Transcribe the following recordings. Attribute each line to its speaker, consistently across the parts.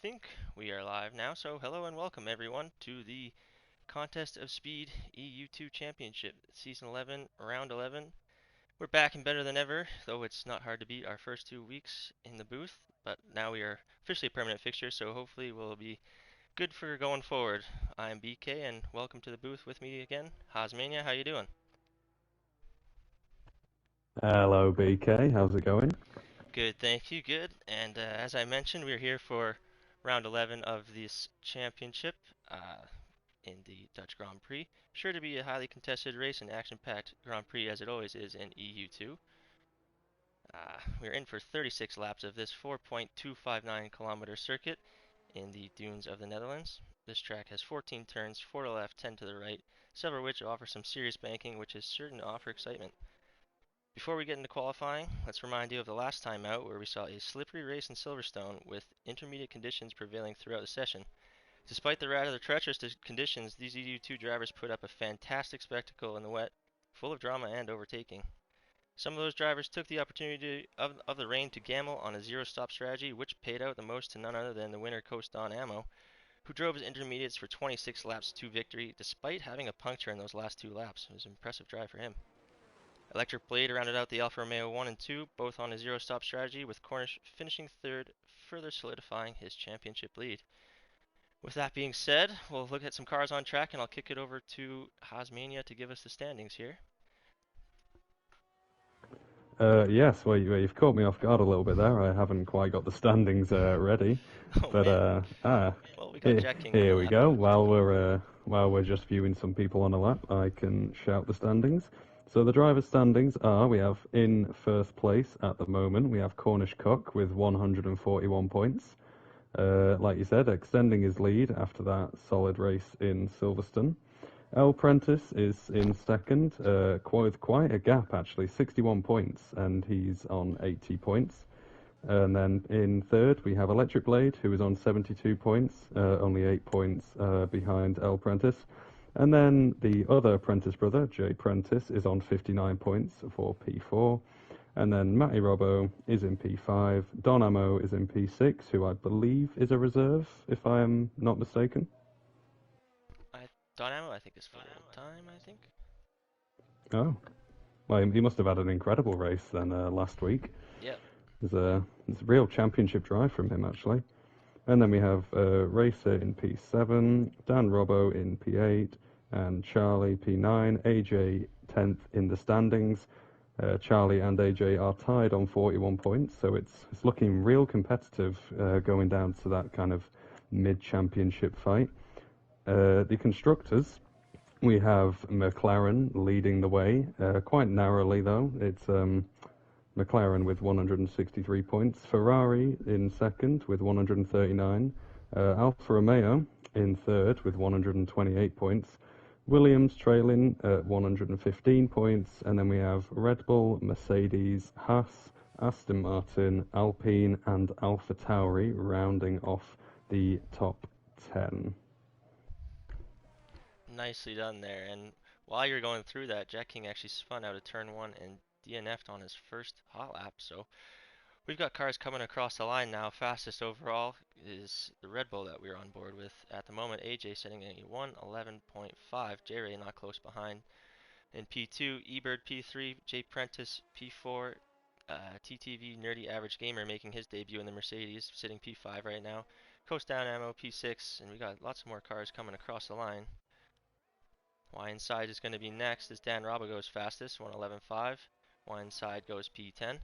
Speaker 1: think we are live now, so hello and welcome everyone to the Contest of Speed EU2 Championship, Season 11, Round 11. We're back and better than ever, though it's not hard to beat our first 2 weeks in the booth, but now we are officially a permanent fixture, so hopefully we'll be good for going forward. I'm BK and welcome to the booth with me again. Hasmania, how you doing?
Speaker 2: Hello, BK. How's it going?
Speaker 1: Good, thank you, good. And as I mentioned, we're here for round 11 of this championship. In the Dutch Grand Prix. Sure to be a highly contested race and action-packed Grand Prix as it always is in EU2. We're in for 36 laps of this 4.259 kilometer circuit in the dunes of the Netherlands. This track has 14 turns, 4 to the left, 10 to the right, several of which offer some serious banking, which is certain to offer excitement. Before we get into qualifying, let's remind you of the last time out where we saw a slippery race in Silverstone with intermediate conditions prevailing throughout the session. Despite the rather treacherous conditions, these EU2 drivers put up a fantastic spectacle in the wet, full of drama and overtaking. Some of those drivers took the opportunity of the rain to gamble on a zero-stop strategy, which paid out the most to none other than the winner Coast Don Ammo, who drove his intermediates for 26 laps to victory, despite having a puncture in those last 2 laps. It was an impressive drive for him. Electric Blade rounded out the Alfa Romeo 1 and 2, both on a zero-stop strategy, with Cornish finishing third, further solidifying his championship lead. With that being said, we'll look at some cars on track, and I'll kick it over to Hasmania to give us the standings here.
Speaker 2: Yes, you've caught me off guard a little bit there. I haven't quite got the standings ready,
Speaker 1: Oh
Speaker 2: but
Speaker 1: man. Well, we got
Speaker 2: here,
Speaker 1: Jack King on the
Speaker 2: here we
Speaker 1: lap.
Speaker 2: go. While we're just viewing some people on a lap, I can shout the standings. So the driver standings are: we have in first place at the moment we have Cornish Cock with 141 points. Like you said, extending his lead after that solid race in Silverstone. El Prentice is in second, with quite a gap actually, 61 points, and he's on 80 points. And then in third, we have Electric Blade, who is on 72 points, only 8 points behind El Prentice. And then the other Prentice brother, Jay Prentice, is on 59 points for P4. And then Matty Robbo is in P5. Don Ammo is in P6, who I believe is a reserve, if I am not mistaken.
Speaker 1: Don Ammo, I think, is full time, I think.
Speaker 2: Oh, well, he must have had an incredible race then last week.
Speaker 1: Yep.
Speaker 2: There's a real championship drive from him, actually. And then we have Racer in P7, Dan Robbo in P8, and Charlie P9, AJ 10th in the standings. Charlie and AJ are tied on 41 points, so it's looking real competitive going down to that kind of mid-championship fight. The constructors, we have McLaren leading the way, quite narrowly though. It's McLaren with 163 points, Ferrari in second with 139, Alfa Romeo in third with 128 points, Williams trailing at 115 points, and then we have Red Bull, Mercedes, Haas, Aston Martin, Alpine, and AlphaTauri rounding off the top 10.
Speaker 1: Nicely done there. And while you're going through that, Jack King actually spun out of turn 1 and DNF'd on his first hot lap. So we've got cars coming across the line now. Fastest overall is the Red Bull that we're on board with at the moment. AJ sitting at a 111.5. J-Ray not close behind. In P2, eBird P3, Jay Prentice P4, TTV Nerdy Average Gamer making his debut in the Mercedes, sitting P5 right now. Coast Down Ammo P6, and we got lots more cars coming across the line. Y inside is going to be next as Dan Robbo goes fastest, 111.5. Y inside goes P10.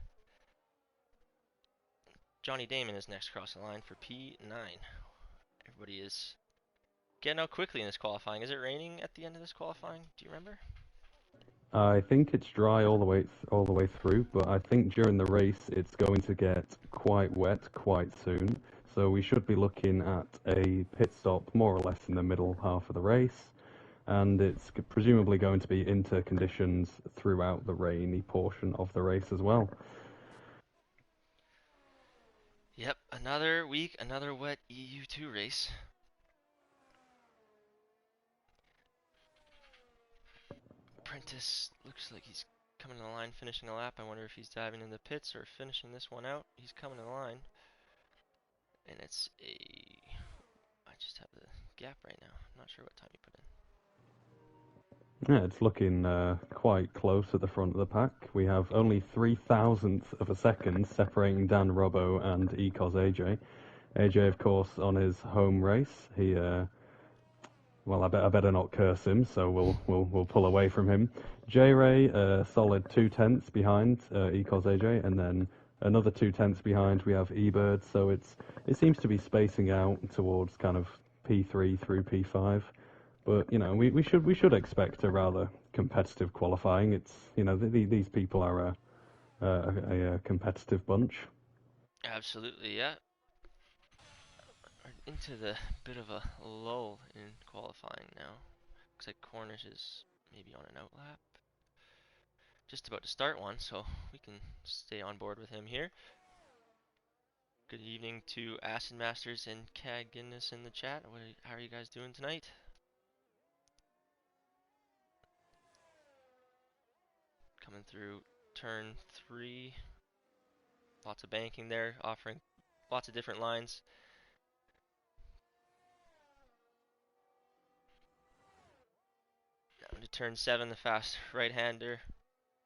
Speaker 1: Johnny Damon is next across the line for P9. Everybody is getting out quickly in this qualifying. Is it raining at the end of this qualifying? Do you remember?
Speaker 2: I think it's dry all the way through, but I think during the race it's going to get quite wet quite soon. So we should be looking at a pit stop more or less in the middle half of the race, and it's presumably going to be inter conditions throughout the rainy portion of the race as well.
Speaker 1: Yep, another week, another wet EU2 race. Prentice looks like he's coming to the line, finishing a lap. I wonder if he's diving in the pits or finishing this one out. He's coming to the line. and it's a. I just have the gap right now. I'm not sure what time you put in.
Speaker 2: Yeah, it's looking quite close at the front of the pack. We have only 3,000th of a second separating Dan Robbo and Ecos AJ. AJ, of course, on his home race, he well, I better not curse him, so we'll pull away from him. J Ray, solid 2/10 behind Ecos AJ, and then another 2/10 behind we have eBird. So it seems to be spacing out towards kind of P3 through P5. But you know, we should expect a rather competitive qualifying. It's these people are a competitive bunch.
Speaker 1: Absolutely, yeah. We're into the bit of a lull in qualifying now. Looks like Cornish is maybe on an outlap. Just about to start one, so we can stay on board with him here. Good evening to Acid Masters and Cad Guinness in the chat. How are you guys doing tonight? Coming through turn 3. Lots of banking there, offering lots of different lines. Down to turn 7, the fast right-hander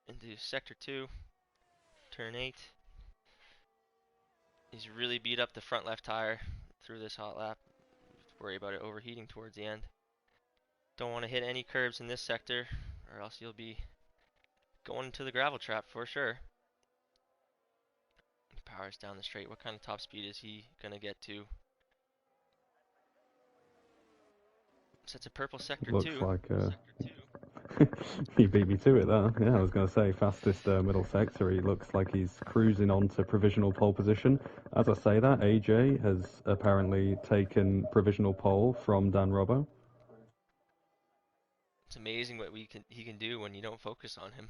Speaker 1: into sector 2. Turn 8. He's really beat up the front left tire through this hot lap. Worry about it overheating towards the end. Don't want to hit any curbs in this sector, or else you'll be going into the gravel trap for sure. He powers down the straight. What kind of top speed is he going to get to? Sets a purple sector
Speaker 2: Looks
Speaker 1: 2.
Speaker 2: like he beat me to it there. Yeah, I was going to say fastest middle sector. He looks like he's cruising on to provisional pole position. As I say that, AJ has apparently taken provisional pole from Dan Robbo.
Speaker 1: It's amazing what he can do when you don't focus on him.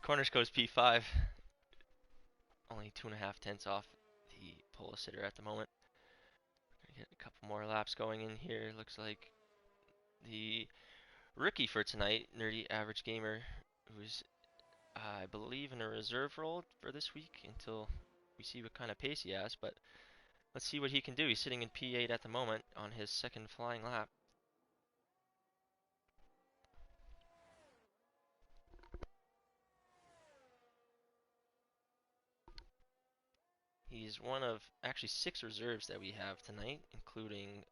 Speaker 1: Cornish goes P5. Only 2.5 tenths off the pole sitter at the moment. Gonna get a couple more laps going in here. Looks like the rookie for tonight, Nerdy Average Gamer, who's I believe in a reserve role for this week until we see what kind of pace he has. But let's see what he can do. He's sitting in P8 at the moment on his second flying lap. He's one of actually 6 reserves that we have tonight, including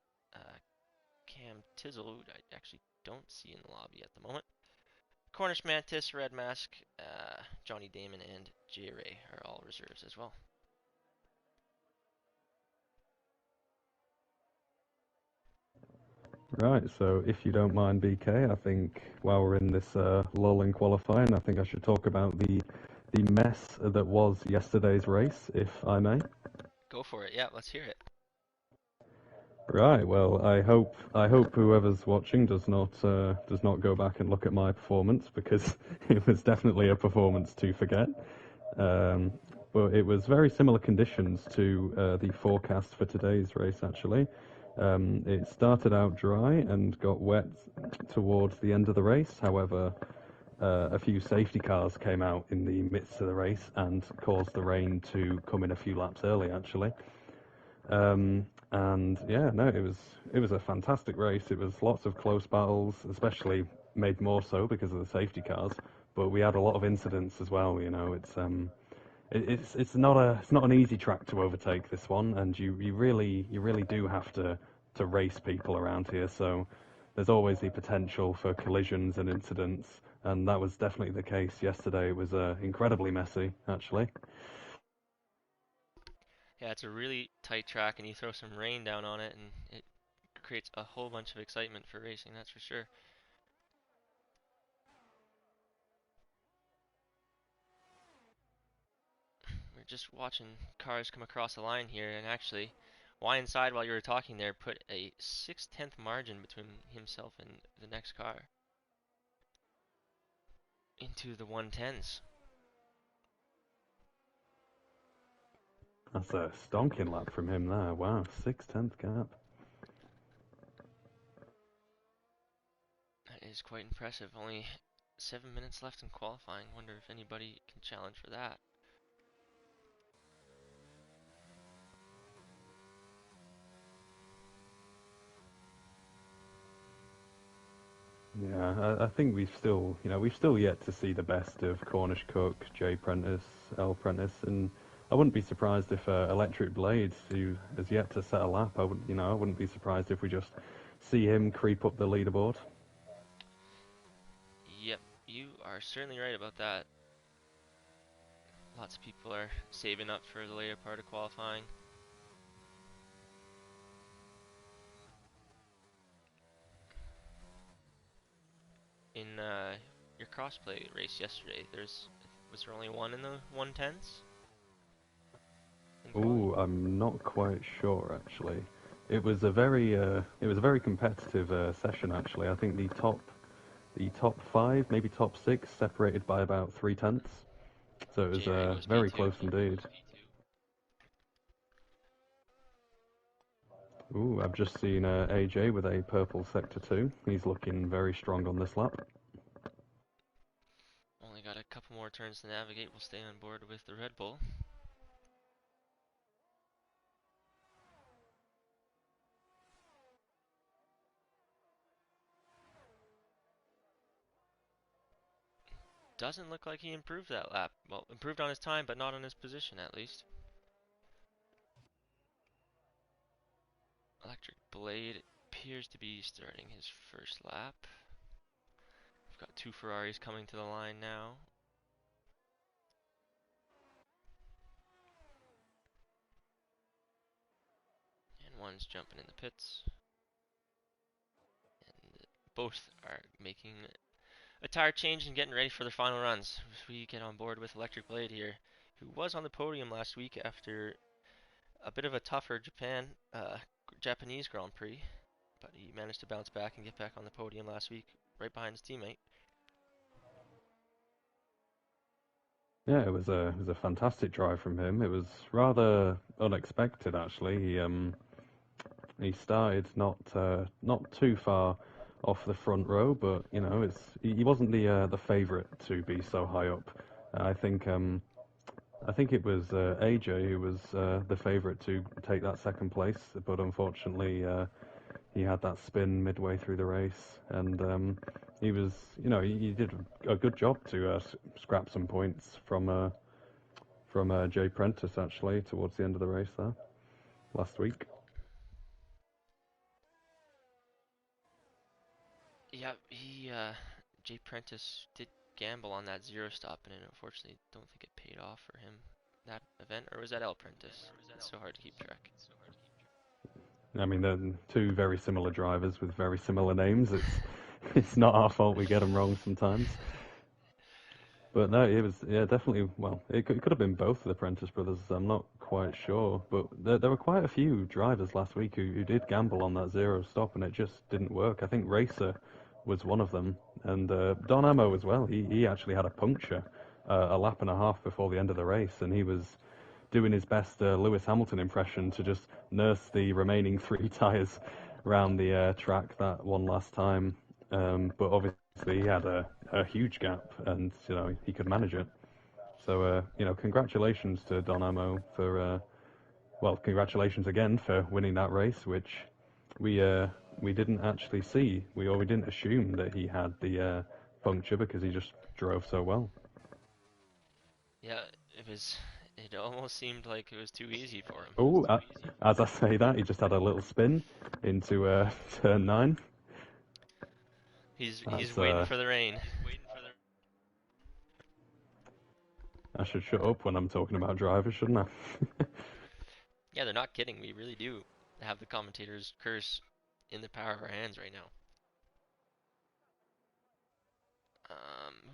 Speaker 1: Cam Tizzle, who I actually don't see in the lobby at the moment. Cornish Mantis, Red Mask, Johnny Damon, and J Ray are all reserves as well.
Speaker 2: Right, so if you don't mind, BK, I think while we're in this lull in qualifying, I think I should talk about the mess that was yesterday's race, if I may.
Speaker 1: Go for it. Yeah, let's hear it.
Speaker 2: Right. Well, I hope whoever's watching does not go back and look at my performance because it was definitely a performance to forget. Um, but it was very similar conditions to the forecast for today's race. Actually, it started out dry and got wet towards the end of the race. However, a few safety cars came out in the midst of the race and caused the rain to come in a few laps early. Actually. And yeah, no, it was a fantastic race. It was lots of close battles, especially made more so because of the safety cars. But we had a lot of incidents as well. You know, it's not an easy track to overtake this one, and you really do have to race people around here. So there's always the potential for collisions and incidents, and that was definitely the case yesterday. It was incredibly messy, actually.
Speaker 1: Yeah, it's a really tight track, and you throw some rain down on it, and it creates a whole bunch of excitement for racing, that's for sure. We're just watching cars come across the line here, and actually, Inside, while you were talking there, put a 6/10 margin between himself and the next car into the 110s.
Speaker 2: That's a stonking lap from him there. Wow, 6/10 gap.
Speaker 1: That is quite impressive. Only 7 minutes left in qualifying. Wonder if anybody can challenge for that.
Speaker 2: I think we've still yet to see the best of Cornish Cook, Jay Prentice, L Prentice, and I wouldn't be surprised if Electric Blades, who has yet to set a lap, I wouldn't be surprised if we just see him creep up the leaderboard.
Speaker 1: Yep, you are certainly right about that. Lots of people are saving up for the later part of qualifying. In your crossplay race yesterday, was there only one in the 110s in quali?
Speaker 2: Ooh, I'm not quite sure actually. It was a very competitive session actually. I think the top five, maybe top six, separated by about 3 tenths. So it was
Speaker 1: J Ray was
Speaker 2: very
Speaker 1: P2.
Speaker 2: close indeed. Ooh, I've just seen AJ with a purple sector 2. He's looking very strong on this lap.
Speaker 1: Only got a couple more turns to navigate. We'll stay on board with the Red Bull. Doesn't look like he improved that lap. Well, improved on his time, but not on his position at least. Electric Blade appears to be starting his first lap. We've got two Ferraris coming to the line now. And one's jumping in the pits. And both are making a tire change and getting ready for their final runs. We get on board with Electric Blade here, who was on the podium last week after a bit of a tougher Japanese Grand Prix, but he managed to bounce back and get back on the podium last week, right behind his teammate.
Speaker 2: Yeah, it was a fantastic drive from him. It was rather unexpected actually. He started not too far off the front row, but he wasn't the favourite to be so high up. I think I think it was AJ who was the favourite to take that second place, but unfortunately he had that spin midway through the race, and he was, he did a good job to scrap some points from Jay Prentice actually towards the end of the race there last week.
Speaker 1: Yeah, Jay Prentice did gamble on that zero stop, and unfortunately don't think it paid off for him that event. Or was that L Prentice? It's so hard to keep track.
Speaker 2: I mean, they're two very similar drivers with very similar names. It's not our fault we get them wrong sometimes. But no, it was yeah definitely. Well, it could have been both of the Prentice brothers. I'm not quite sure, but there were quite a few drivers last week who did gamble on that zero stop, and it just didn't work. I think Racer was one of them, and Don Ammo as well. He actually had a puncture a lap and a half before the end of the race, and he was doing his best Lewis Hamilton impression to just nurse the remaining three tyres around the track that one last time. But obviously he had a huge gap, and he could manage it. So congratulations to Don Amo for congratulations again for winning that race, which we didn't actually see. We didn't assume that he had the puncture because he just drove so well.
Speaker 1: Yeah, it was. It almost seemed like it was too easy for him.
Speaker 2: Oh, as I say that, he just had a little spin into turn 9.
Speaker 1: He's
Speaker 2: That's
Speaker 1: waiting for the rain.
Speaker 2: I should shut up when I'm talking about drivers, shouldn't I?
Speaker 1: Yeah, they're not kidding. We really do have the commentator's curse in the power of our hands right now.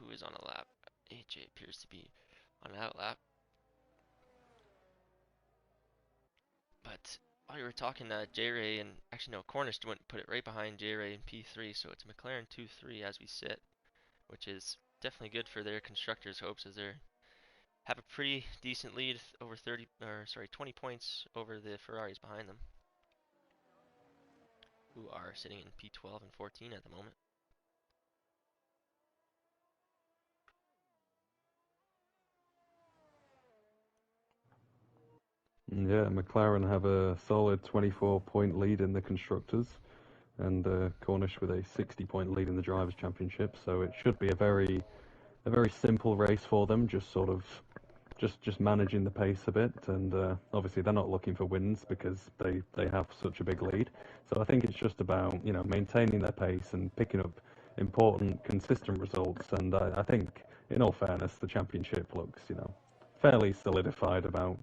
Speaker 1: Who is on a lap? AJ appears to be on an out lap. But while you were talking, J-Ray and actually no, Cornish went put it right behind J-Ray in P3, so it's McLaren 2-3 as we sit, which is definitely good for their constructors' hopes as they have a pretty decent lead over 20 points over the Ferraris behind them, who are sitting in P12 and 14 at the moment.
Speaker 2: Yeah, McLaren have a solid 24-point lead in the constructors. and Cornish with a 60-point lead in the Drivers' Championship. So it should be a very simple race for them, just sort of just managing the pace a bit. And obviously they're not looking for wins because they have such a big lead. So I think it's just about maintaining their pace and picking up important, consistent results. And I think, in all fairness, the championship looks fairly solidified about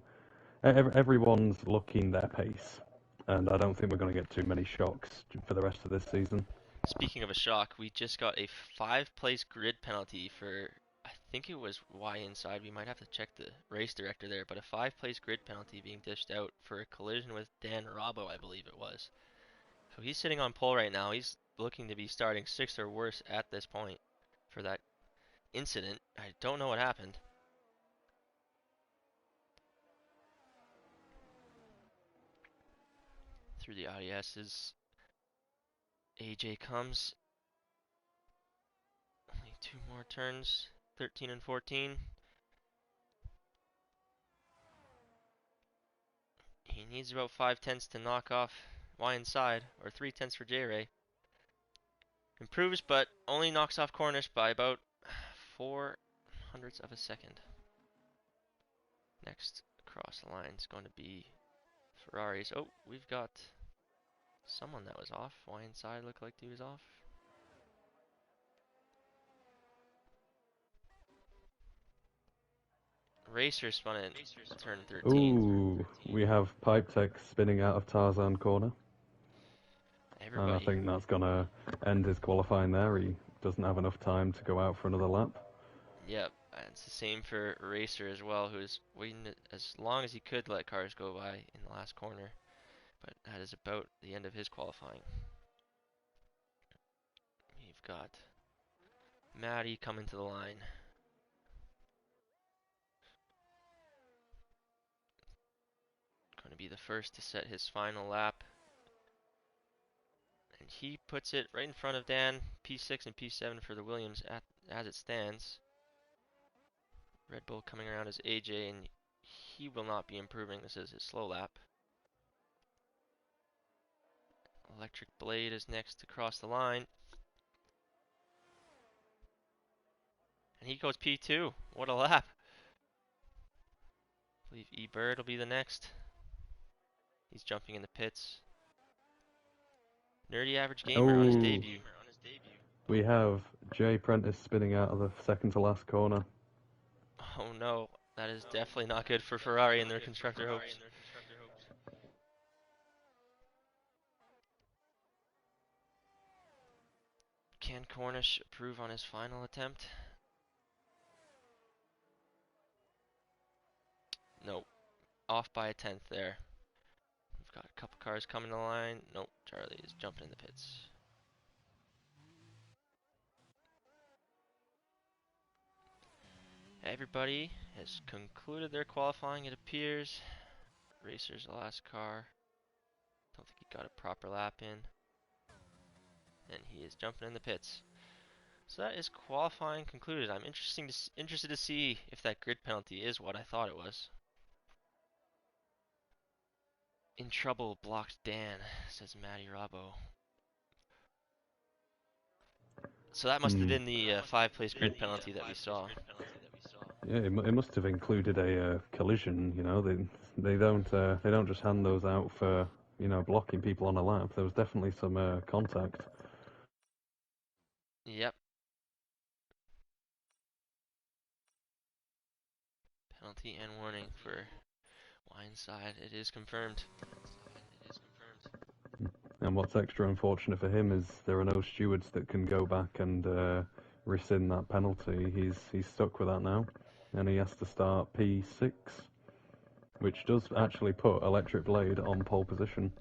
Speaker 2: everyone's looking their pace. And I don't think we're going to get too many shocks for the rest of this season.
Speaker 1: Speaking of a shock, we just got a 5 place grid penalty for, I think it was Y inside. We might have to check the race director there, but a 5 place grid penalty being dished out for a collision with Dan Robbo, I believe it was. So he's sitting on pole right now. He's looking to be starting sixth or worse at this point for that incident. I don't know what happened. Through the IDSs, AJ comes. Only 2 more turns, 13 and 14. He needs about 5 tenths to knock off Y inside, or 3 tenths for J Ray. Improves, but only knocks off Cornish by about 4 hundredths of a second. Next across the line is going to be Ferraris. Oh, we've got someone that was off. Y inside looked like he was off. Racer spun in turn 13.
Speaker 2: Ooh, we have Pipe Tech spinning out of Tarzan corner. And I
Speaker 1: Everybody.
Speaker 2: think that's going to end his qualifying there. He doesn't have enough time to go out for another lap.
Speaker 1: Yep, and it's the same for Racer as well, who's waiting as long as he could let cars go by in the last corner. But that is about the end of his qualifying. We've got Maddie coming to the line. Going to be the first to set his final lap. And he puts it right in front of Dan, P6 and P7 for the Williams as it stands. Red Bull coming around as AJ, and he will not be improving. This is his slow lap. Electric Blade is next to cross the line. And he goes P2. What a lap. I believe E-Bird will be the next. He's jumping in the pits. Nerdy Average Gamer on his
Speaker 2: Oh,
Speaker 1: debut.
Speaker 2: we have Jay Prentice spinning out of the second to last corner.
Speaker 1: Oh no, that is definitely not good for Ferrari and their constructor hopes. Can Cornish improve on his final attempt? Nope. Off by a tenth there. We've got a couple cars coming to the line. Nope, Charlie is jumping in the pits. Everybody has concluded their qualifying, it appears. Racer's the last car. Don't think he got a proper lap in. And he is jumping in the pits. So that is qualifying concluded. I'm interested to see if that grid penalty is what I thought it was. In trouble, blocked Dan, says Matty Robbo. So that must have
Speaker 2: Hmm.
Speaker 1: been the 5 place grid penalty that we saw.
Speaker 2: Yeah, it must have included a collision. They don't just hand those out for blocking people on a lap. There was definitely some contact.
Speaker 1: Yep. Penalty and warning for Wineside. It is confirmed.
Speaker 2: And what's extra unfortunate for him is there are no stewards that can go back and rescind that penalty. He's stuck with that now, and he has to start P6, which does actually put Electric Blade on pole position.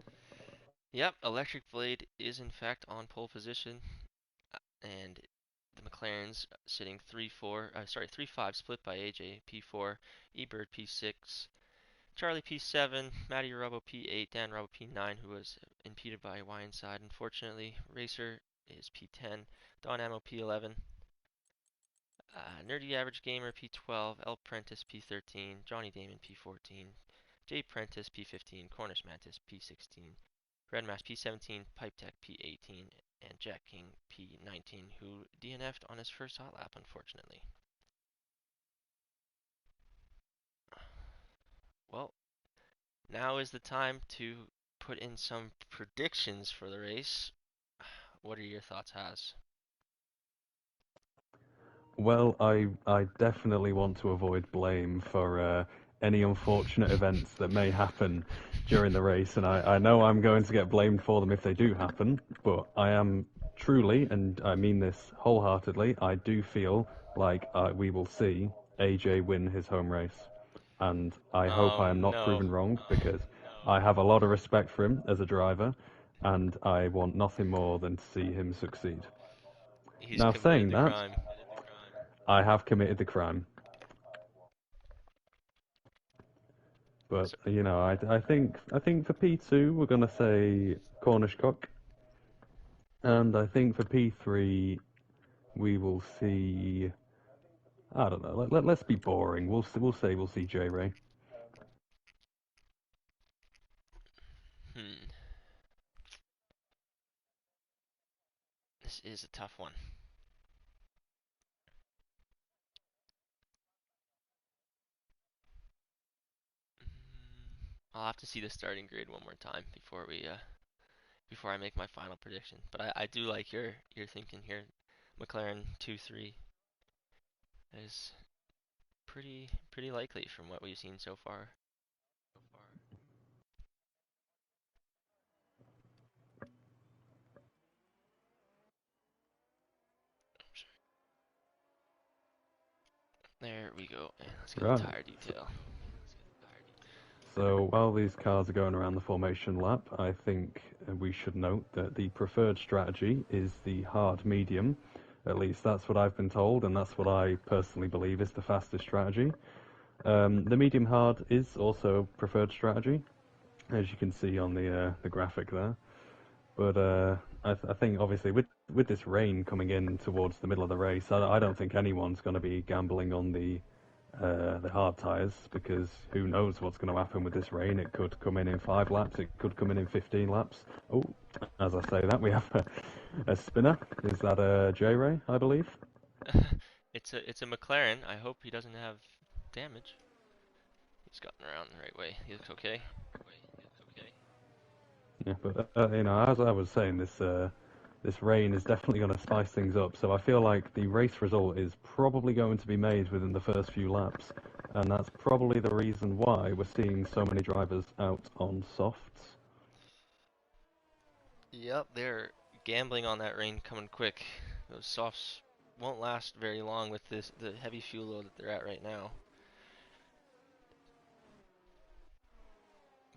Speaker 1: Yep, Electric Blade is in fact on pole position, and the McLaren's sitting 3-5 split by AJ P4, Ebird P6, Charlie P7, Matty Robbo P8, Dan Robbo P9, who was impeded by Y inside. Unfortunately, Racer is P10, Don Ammo P11, Nerdy Average Gamer P12, L Prentice P13, Johnny Damon P14, Jay Prentice P15, Cornish Mantis P16, Redmask P17, Pipe Tech P18, and Jack King P19, who DNF'd on his first hot lap, unfortunately. Well, now is the time to put in some predictions for the race. What are your thoughts, Haz?
Speaker 2: Well, I definitely want to avoid blame for any unfortunate events that may happen during the race, and I know I'm going to get blamed for them if they do happen, but I am truly, and I mean this wholeheartedly, I do feel like we will see AJ win his home race. And I hope
Speaker 1: Oh
Speaker 2: I am not
Speaker 1: no.
Speaker 2: proven wrong because I have a lot of respect for him as a driver, and I want nothing more than to see him succeed.
Speaker 1: He's
Speaker 2: Now,
Speaker 1: committed
Speaker 2: saying
Speaker 1: the
Speaker 2: that,
Speaker 1: crime.
Speaker 2: I have committed the crime. But
Speaker 1: So,
Speaker 2: I think for P2 we're gonna say Cornish cock, and I think for P3 we will see. I don't know. Let's be boring. We'll see J Ray.
Speaker 1: hmm, this is a tough one. I'll have to see the starting grid one more time before I make my final prediction. But I do like your thinking here. McLaren 2-3 is pretty likely from what we've seen so far. There we go. And let's get the
Speaker 2: Right.
Speaker 1: tire detail.
Speaker 2: So while these cars are going around the formation lap, I think we should note that the preferred strategy is the hard medium. At least that's what I've been told, and that's what I personally believe is the fastest strategy. The medium hard is also preferred strategy, as you can see on the graphic there. But I think obviously with this rain coming in towards the middle of the race, I don't think anyone's going to be gambling on the hard tyres because who knows what's going to happen with this rain? It could come in 5 laps. It could come in 15 laps. Oh, as I say that, we have a spinner. Is that a J Ray? I believe.
Speaker 1: It's a McLaren. I hope he doesn't have damage. He's gotten around the right way. He looks okay.
Speaker 2: Yeah, but as I was saying, this rain is definitely going to spice things up. So I feel like the race result is probably going to be made within the first few laps, and that's probably the reason why we're seeing so many drivers out on softs.
Speaker 1: Yep, they're gambling on that rain coming quick. Those softs won't last very long with the heavy fuel load that they're at right now.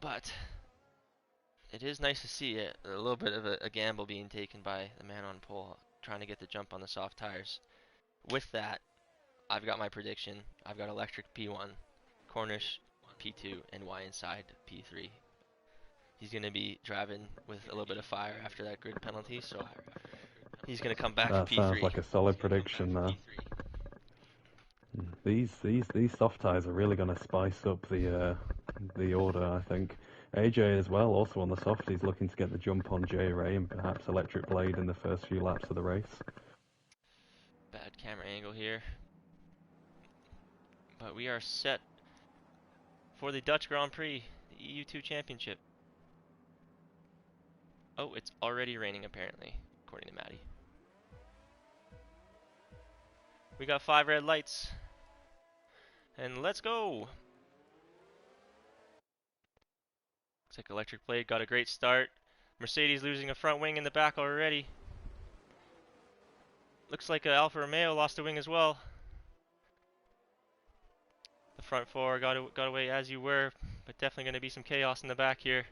Speaker 1: But it is nice to see a little bit of a gamble being taken by the man on pole, trying to get the jump on the soft tires. With that, I've got my prediction. I've got electric P1, Cornish P2, and Y inside P3. He's going to be driving with a little bit of fire after that grid penalty, so he's going to come back for
Speaker 2: That sounds
Speaker 1: P3.
Speaker 2: like a solid prediction there. These soft tires are really going to spice up the order, I think. AJ as well, also on the soft, he's looking to get the jump on J Ray and perhaps Electric Blade in the first few laps of the race.
Speaker 1: Bad camera angle here. But we are set for the Dutch Grand Prix, the EU2 Championship. Oh, it's already raining apparently, according to Maddie. We got 5 red lights. And let's go! Looks like Electric Blade got a great start. Mercedes losing a front wing in the back already. Looks like Alfa Romeo lost a wing as well. The front four got away as you were, but definitely going to be some chaos in the back here.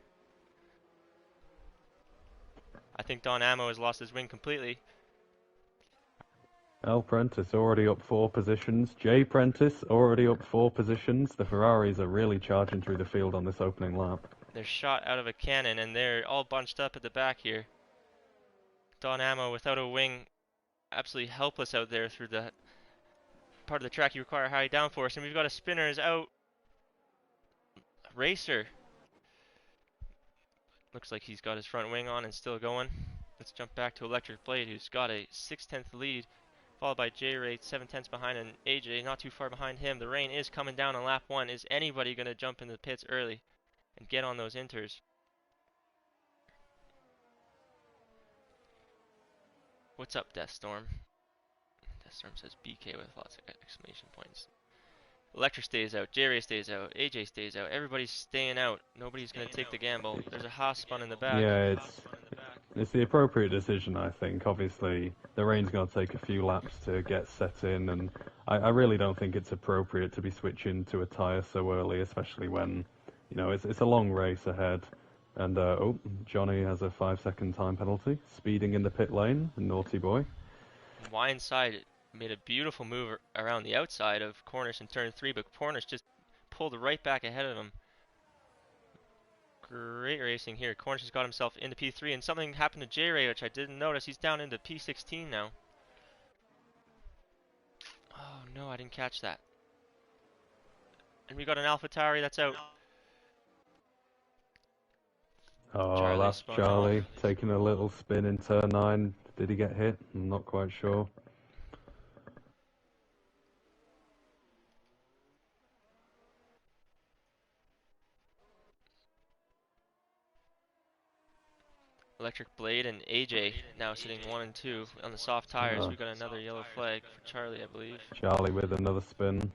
Speaker 1: I think Don Ammo has lost his wing completely.
Speaker 2: L Prentice already up 4 positions. J Prentice already up 4 positions. The Ferraris are really charging through the field on this opening lap.
Speaker 1: They're shot out of a cannon and they're all bunched up at the back here. Don Ammo without a wing, absolutely helpless out there through the part of the track you require high downforce. And we've got a spinner is out. Racer Looks like he's got his front wing on and still going. Let's jump back to Electric Blade, who's got a 6/10 lead, followed by J-Ray 7/10 behind, and AJ not too far behind him. The rain is coming down on lap 1. Is anybody going to jump into the pits early and get on those inters? What's up, Deathstorm? Deathstorm says BK with lots of exclamation points. Electric stays out, J-Ray stays out, AJ stays out, everybody's staying out. Nobody's going to take the gamble. There's a Haas spun in the back.
Speaker 2: Yeah, it's the appropriate decision, I think. Obviously, the rain's going to take a few laps to get set in, and I really don't think it's appropriate to be switching to a tyre so early, especially when, it's a long race ahead. And, Johnny has a 5-second time penalty. Speeding in the pit lane, naughty boy.
Speaker 1: Inside made a beautiful move around the outside of Cornish in turn 3, but Cornish just pulled right back ahead of him. Great racing here. Cornish has got himself into P3, and something happened to J-Ray, which I didn't notice. He's down into P16 now. Oh no, I didn't catch that. And we got an AlphaTauri that's out.
Speaker 2: Oh,
Speaker 1: Charlie
Speaker 2: that's
Speaker 1: spun
Speaker 2: Charlie
Speaker 1: off.
Speaker 2: taking a little spin in turn 9. Did he get hit? I'm not quite sure.
Speaker 1: Electric Blade and AJ now sitting 1 and 2 on the soft tires. We got another yellow flag for Charlie, I believe.
Speaker 2: Charlie with another spin.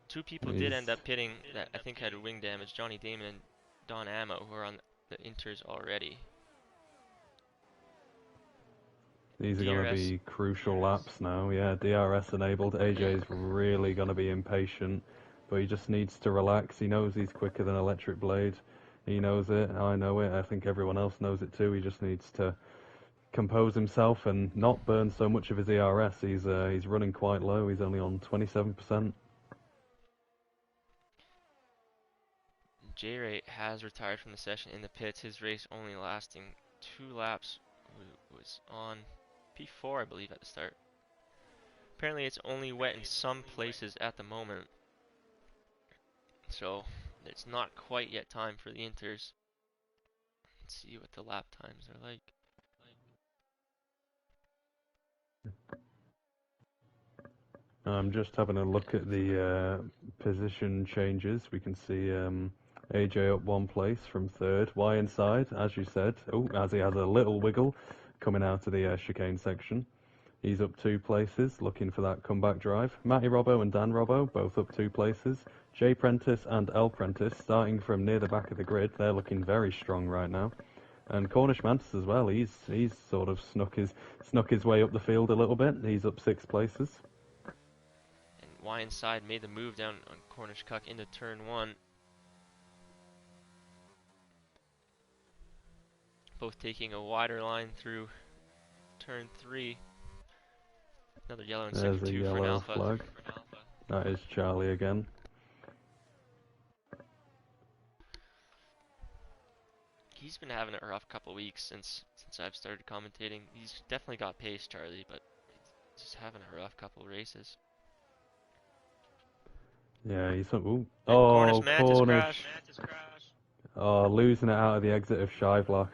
Speaker 1: 2 people did end up pitting that I think had wing damage. Johnny Damon and Don Ammo, who are on the inters already.
Speaker 2: These are going to be crucial laps now. Yeah, DRS enabled. AJ's really going to be impatient, but he just needs to relax. He knows he's quicker than Electric Blade. He knows it. I know it. I think everyone else knows it too. He just needs to compose himself and not burn so much of his ERS. He's running quite low. He's only on 27%.
Speaker 1: J-Ray has retired from the session in the pits. His race only lasting 2 laps. Was on P4, I believe, at the start. Apparently it's only wet in some places at the moment, so it's not quite yet time for the inters. Let's see what the lap times are like.
Speaker 2: I'm just having a look at the position changes. We can see AJ up 1 place from 3rd. Y inside, as you said. Oh, as he has a little wiggle coming out of the chicane section. He's up 2 places, looking for that comeback drive. Matty Robbo and Dan Robbo, both up 2 places. J Prentice and L Prentice, starting from near the back of the grid. They're looking very strong right now. And Cornish Mantis as well. He's sort of snuck his way up the field a little bit. He's up 6 places.
Speaker 1: And Y inside made the move down on Cornish Cuck into turn 1. Both taking a wider line through turn 3. Another yellow in sector 2 for an Alpha.
Speaker 2: Flag. That is Charlie again.
Speaker 1: He's been having a rough couple weeks since I've started commentating. He's definitely got pace, Charlie, but he's just having a rough couple races.
Speaker 2: Yeah, he's ooh.
Speaker 1: Oh, Cornish.
Speaker 2: Oh, losing it out of the exit of Shivlock.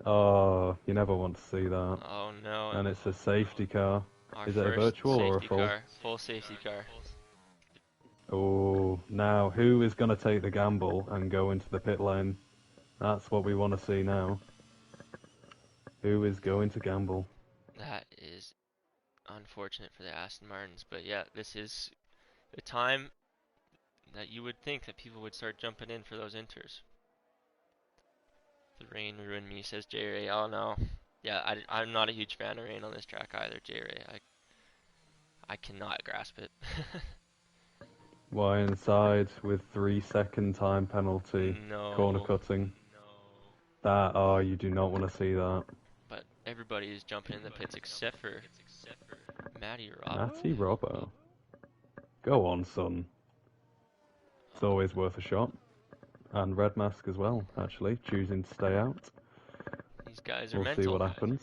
Speaker 2: Oh, you never want to see that.
Speaker 1: Oh no.
Speaker 2: And it's a safety car.
Speaker 1: Our
Speaker 2: Is it a virtual or a full?
Speaker 1: Car. Full safety car.
Speaker 2: Oh, now who is going to take the gamble and go into the pit lane? That's what we want to see now. Who is going to gamble?
Speaker 1: That is unfortunate for the Aston Martins, but yeah, this is the time that you would think that people would start jumping in for those inters. The rain ruined me, says J-Ray. Oh no. Yeah, I'm not a huge fan of rain on this track either, J-Ray. I cannot grasp it.
Speaker 2: Y inside with 3-second time penalty.
Speaker 1: No.
Speaker 2: Corner cutting. That, oh, you do not want to see that.
Speaker 1: But everybody is jumping in the pits except for Matty Robbo.
Speaker 2: Matty Robbo. Go on, son. It's always worth a shot. And Red Mask as well, actually, choosing to stay out.
Speaker 1: These guys are
Speaker 2: We'll
Speaker 1: mental.
Speaker 2: see what happens.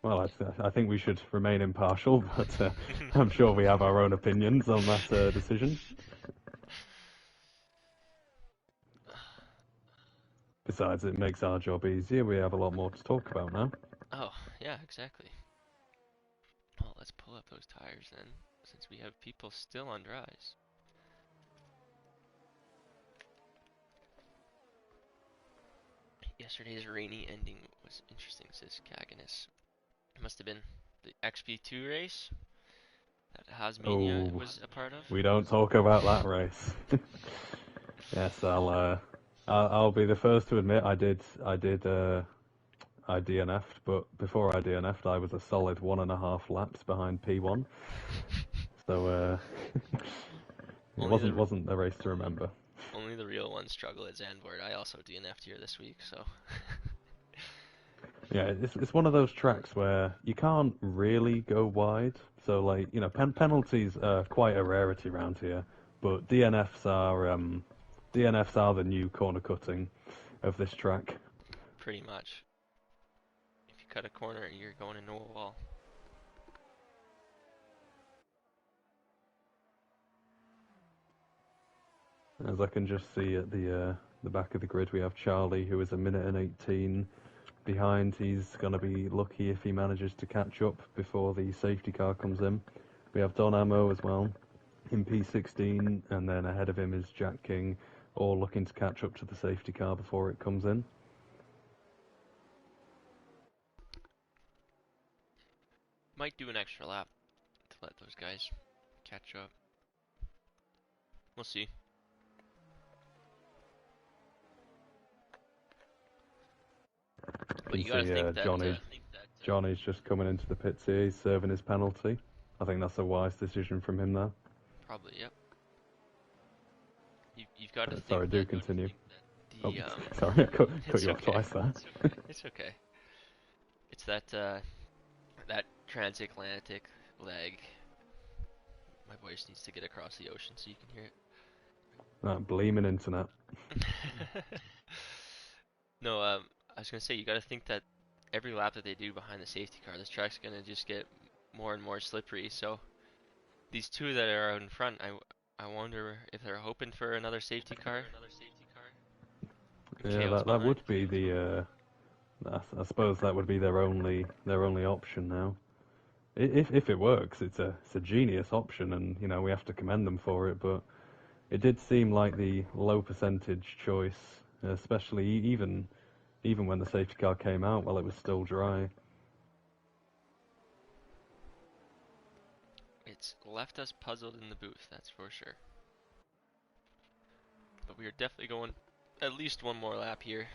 Speaker 2: Well, I think we should remain impartial, but I'm sure we have our own opinions on that decision. Besides, it makes our job easier. We have a lot more to talk about now.
Speaker 1: Oh, yeah, exactly. Well, let's pull up those tires then, since we have people still on dries. Yesterday's rainy ending was interesting, says Kaganus. It must have been the XP2 race that Hasmania
Speaker 2: Oh,
Speaker 1: was a part of.
Speaker 2: we don't talk about that race. Yes, I'll be the first to admit I DNF'd, but before I DNF'd, I was a solid 1.5 laps behind P1. So it
Speaker 1: Only the
Speaker 2: wasn't a race to remember.
Speaker 1: only the real ones struggle at Zandvoort. I also DNF'd here this week, so
Speaker 2: Yeah, it's one of those tracks where you can't really go wide. So like penalties are quite a rarity around here, but DNFs are the new corner cutting of this track.
Speaker 1: pretty much. If you cut a corner, you're going into a wall.
Speaker 2: As I can just see at the back of the grid, we have Charlie, who is a minute and 18 behind. He's going to be lucky if he manages to catch up before the safety car comes in. We have Don Ammo as well in P16, and then ahead of him is Jack King, all looking to catch up to the safety car before it comes in.
Speaker 1: Might do an extra lap to let those guys catch up. We'll see.
Speaker 2: You
Speaker 1: But
Speaker 2: can
Speaker 1: you gotta
Speaker 2: see
Speaker 1: think that
Speaker 2: Johnny's just coming into the pits here. He's serving his penalty. I think that's a wise decision from him there.
Speaker 1: probably, yep. You've got to think
Speaker 2: Sorry, do
Speaker 1: that
Speaker 2: continue. Oh,
Speaker 1: the
Speaker 2: sorry, I cut
Speaker 1: it's
Speaker 2: you off
Speaker 1: okay.
Speaker 2: twice there.
Speaker 1: It's okay. It's that transatlantic leg. My voice needs to get across the ocean so you can hear
Speaker 2: That bleeming internet.
Speaker 1: it. No, I was gonna say you got to think that every lap that they do behind the safety car, this track's gonna just get more and more slippery. So these two that are out in front, I wonder if they're hoping for another safety car. And
Speaker 2: Yeah,
Speaker 1: KO's
Speaker 2: that
Speaker 1: behind.
Speaker 2: would be the. I suppose that would be their only option now. If it works, it's a genius option, and we have to commend them for it. But it did seem like the low percentage choice, especially even when the safety car came out while it was still dry.
Speaker 1: It's left us puzzled in the booth, that's for sure. But we are definitely going at least one more lap here.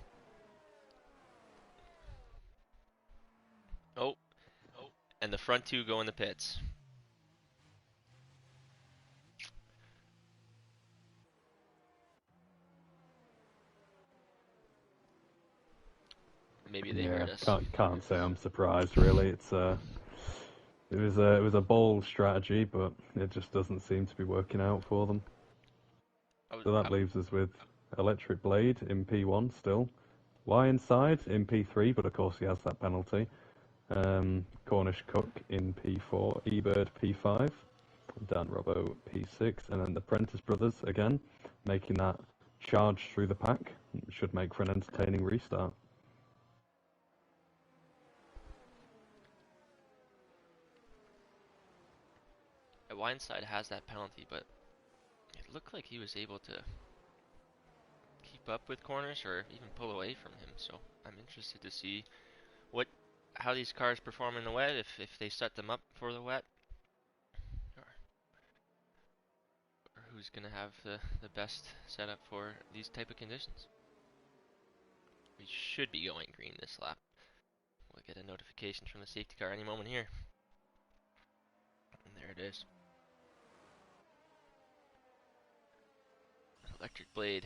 Speaker 1: Oh, and the front two go in the pits. Maybe they
Speaker 2: Yeah,
Speaker 1: heard us.
Speaker 2: can't say I'm surprised really. It was a bold strategy, but it just doesn't seem to be working out for them.
Speaker 1: I was,
Speaker 2: So
Speaker 1: I,
Speaker 2: that leaves us with Electric Blade in P1 still. Y inside in P3, but of course he has that penalty. Cornish Cook in P4, eBird P5, Dan Robbo P6, and then the Prentice brothers again, making that charge through the pack. Should make for an entertaining restart.
Speaker 1: Wineside has that penalty, but it looked like he was able to keep up with corners or even pull away from him. So I'm interested to see what how these cars perform in the wet, if they set them up for the wet, or, or who's gonna have the best setup for these type of conditions. We should be going green this lap. We'll get a notification from the safety car any moment here. And there it is. Electric Blade.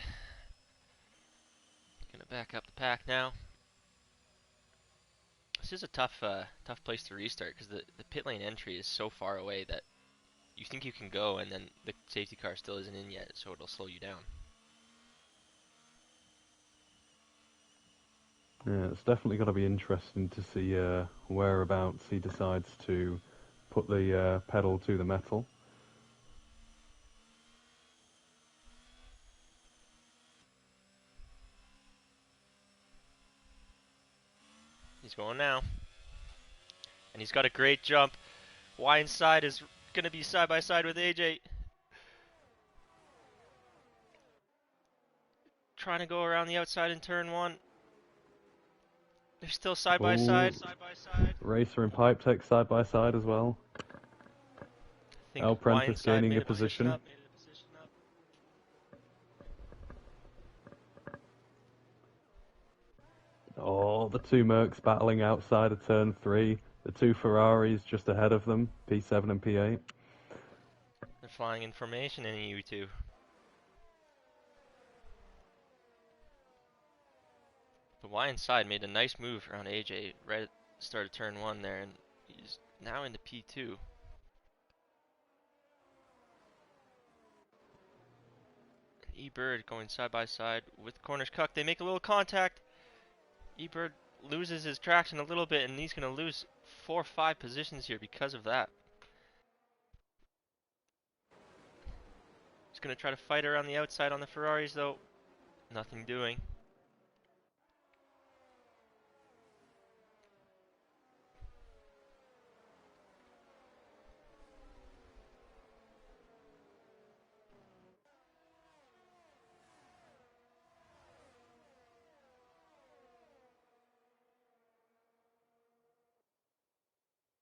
Speaker 1: Gonna back up the pack now. This is a tough place to restart because the pit lane entry is so far away that you think you can go and then the safety car still isn't in yet, so it'll slow you down.
Speaker 2: Yeah, it's definitely going to be interesting to see whereabouts he decides to put the pedal to the metal.
Speaker 1: He's going now. And he's got a great jump. Y inside is going to be side by side with AJ. Trying to go around the outside in turn one. They're still side by
Speaker 2: Ooh,
Speaker 1: side.
Speaker 2: Racer and Pipe Tech side by side as well.
Speaker 1: I think
Speaker 2: El
Speaker 1: Y
Speaker 2: Prentice
Speaker 1: inside
Speaker 2: gaining
Speaker 1: made
Speaker 2: a
Speaker 1: a position
Speaker 2: position.
Speaker 1: up.
Speaker 2: Oh, the two Mercs battling outside of turn 3. The two Ferraris just ahead of them, P7 and P8.
Speaker 1: They're flying in formation in EU2. The Y inside made a nice move around AJ right at the start of turn one there, and he's now into P2. E-Bird going side by side with Cornish Cuck. They make a little contact. E-Bird loses his traction a little bit, and he's going to lose 4 or 5 positions here because of that. He's going to try to fight around the outside on the Ferraris, though. Nothing doing.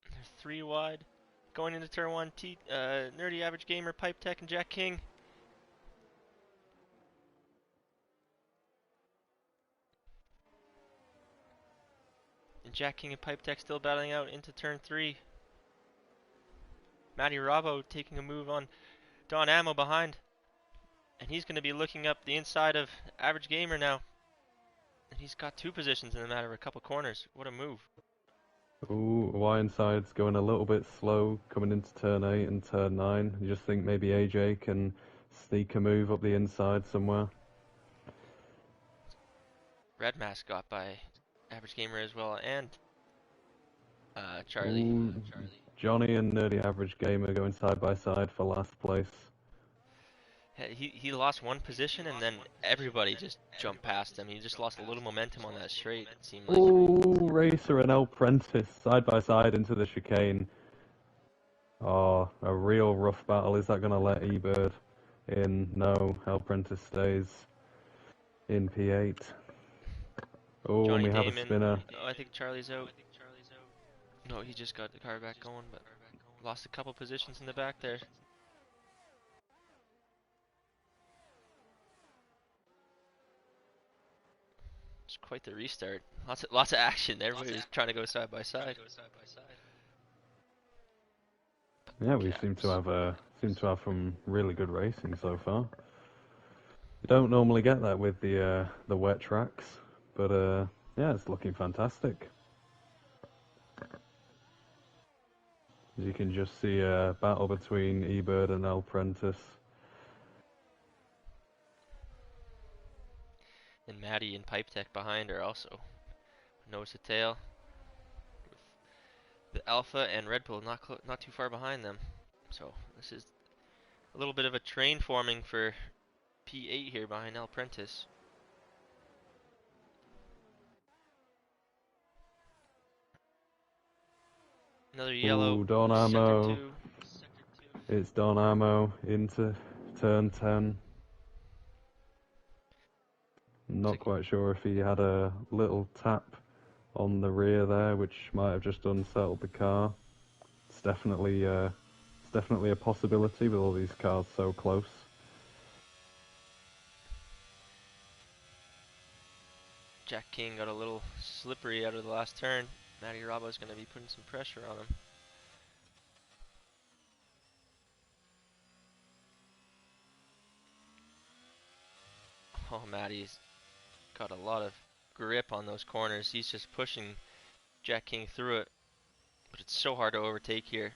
Speaker 1: They're 3 wide. Going into turn 1, Nerdy Average Gamer, Pipe Tech, and Jack King. And Jack King and Pipe Tech still battling out into turn 3. Matty Robbo taking a move on Don Ammo behind. And he's going to be looking up the inside of Average Gamer now. And he's got 2 positions in a matter of a couple corners. What a move.
Speaker 2: Ooh, Y inside's going a little bit slow coming into turn 8 and turn 9. You just think maybe AJ can sneak a move up the inside somewhere.
Speaker 1: Red Mask got by Average Gamer as well, and Charlie.
Speaker 2: Ooh, Johnny and Nerdy Average Gamer going side by side for last place.
Speaker 1: He lost 1 position, and then everybody just jumped past him. He just lost a little momentum on that straight, it seemed like.
Speaker 2: Ooh, Racer and El Prentice side by side into the chicane. Oh, a real rough battle. Is that going to let E-Bird in? No, El Prentice stays in P8. Oh, and
Speaker 1: Johnny
Speaker 2: we have a
Speaker 1: Damon.
Speaker 2: spinner.
Speaker 1: Oh, I think Charlie's out. No, he just got the car back going, but lost a couple positions in the back there. It's quite the restart. Lots of action. Everybody was trying to go side by side.
Speaker 2: Yeah, we
Speaker 1: Caps.
Speaker 2: seem to have some really good racing so far. You don't normally get that with the wet tracks, but yeah, it's looking fantastic. As you can just see a battle between E-Bird and El Prentice.
Speaker 1: And Maddie and Pipe Tech behind are also nose to tail. With the Alpha and Red Bull not too far behind them. So this is a little bit of a train forming for P8 here behind El Prentice. Another yellow
Speaker 2: Ooh, Don
Speaker 1: sector
Speaker 2: Ammo.
Speaker 1: 2.
Speaker 2: It's Don Ammo into turn 10.
Speaker 1: Looks
Speaker 2: Not
Speaker 1: like
Speaker 2: quite sure if he had a little tap on the rear there, which might have just unsettled the car. It's definitely a possibility with all these cars so close.
Speaker 1: Jack King got a little slippery out of the last turn. Matty Robbo's going to be putting some pressure on him. Oh, Matty's got a lot of grip on those corners. He's just pushing Jack King through it. But it's so hard to overtake here.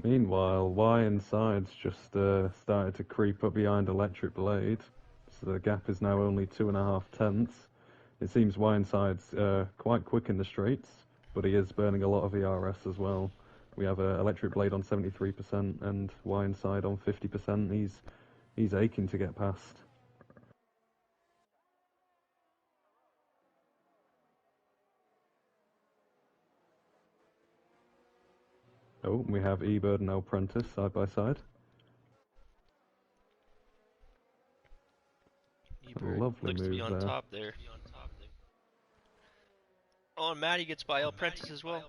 Speaker 2: Meanwhile, Y inside's just started to creep up behind Electric Blade, so the gap is now only 2.5 tenths. It seems Y inside's quite quick in the straights, but he is burning a lot of ERS as well. We have Electric Blade on 73% and Y inside on 50%. He's He's aching to get past. Oh, we have eBird and Apprentice side by side. A
Speaker 1: Ebird
Speaker 2: lovely
Speaker 1: looks to be
Speaker 2: move
Speaker 1: on
Speaker 2: there.
Speaker 1: top there. Oh, and Matty gets by Prentice as well.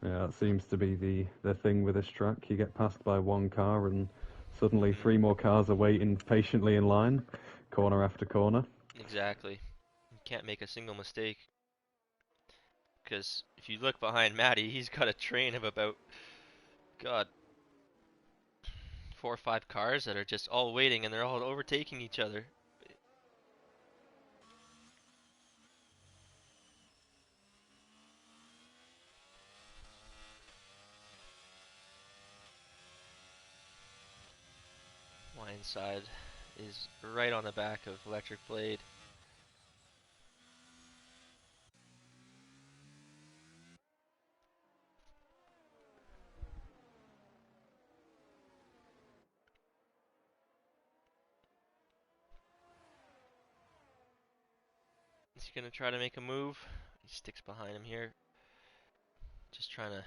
Speaker 2: Yeah, that seems to be the thing with this track. You get passed by one car and suddenly
Speaker 1: Hmm.
Speaker 2: three more cars are waiting patiently in line, corner after corner.
Speaker 1: Exactly. You can't make a single mistake. Because if you look behind Matty, he's got a train of about, God, 4 or 5 cars that are just all waiting and they're all overtaking each other. Lionside is right on the back of Electric Blade. Is he going to try to make a move? He sticks behind him here. Just trying to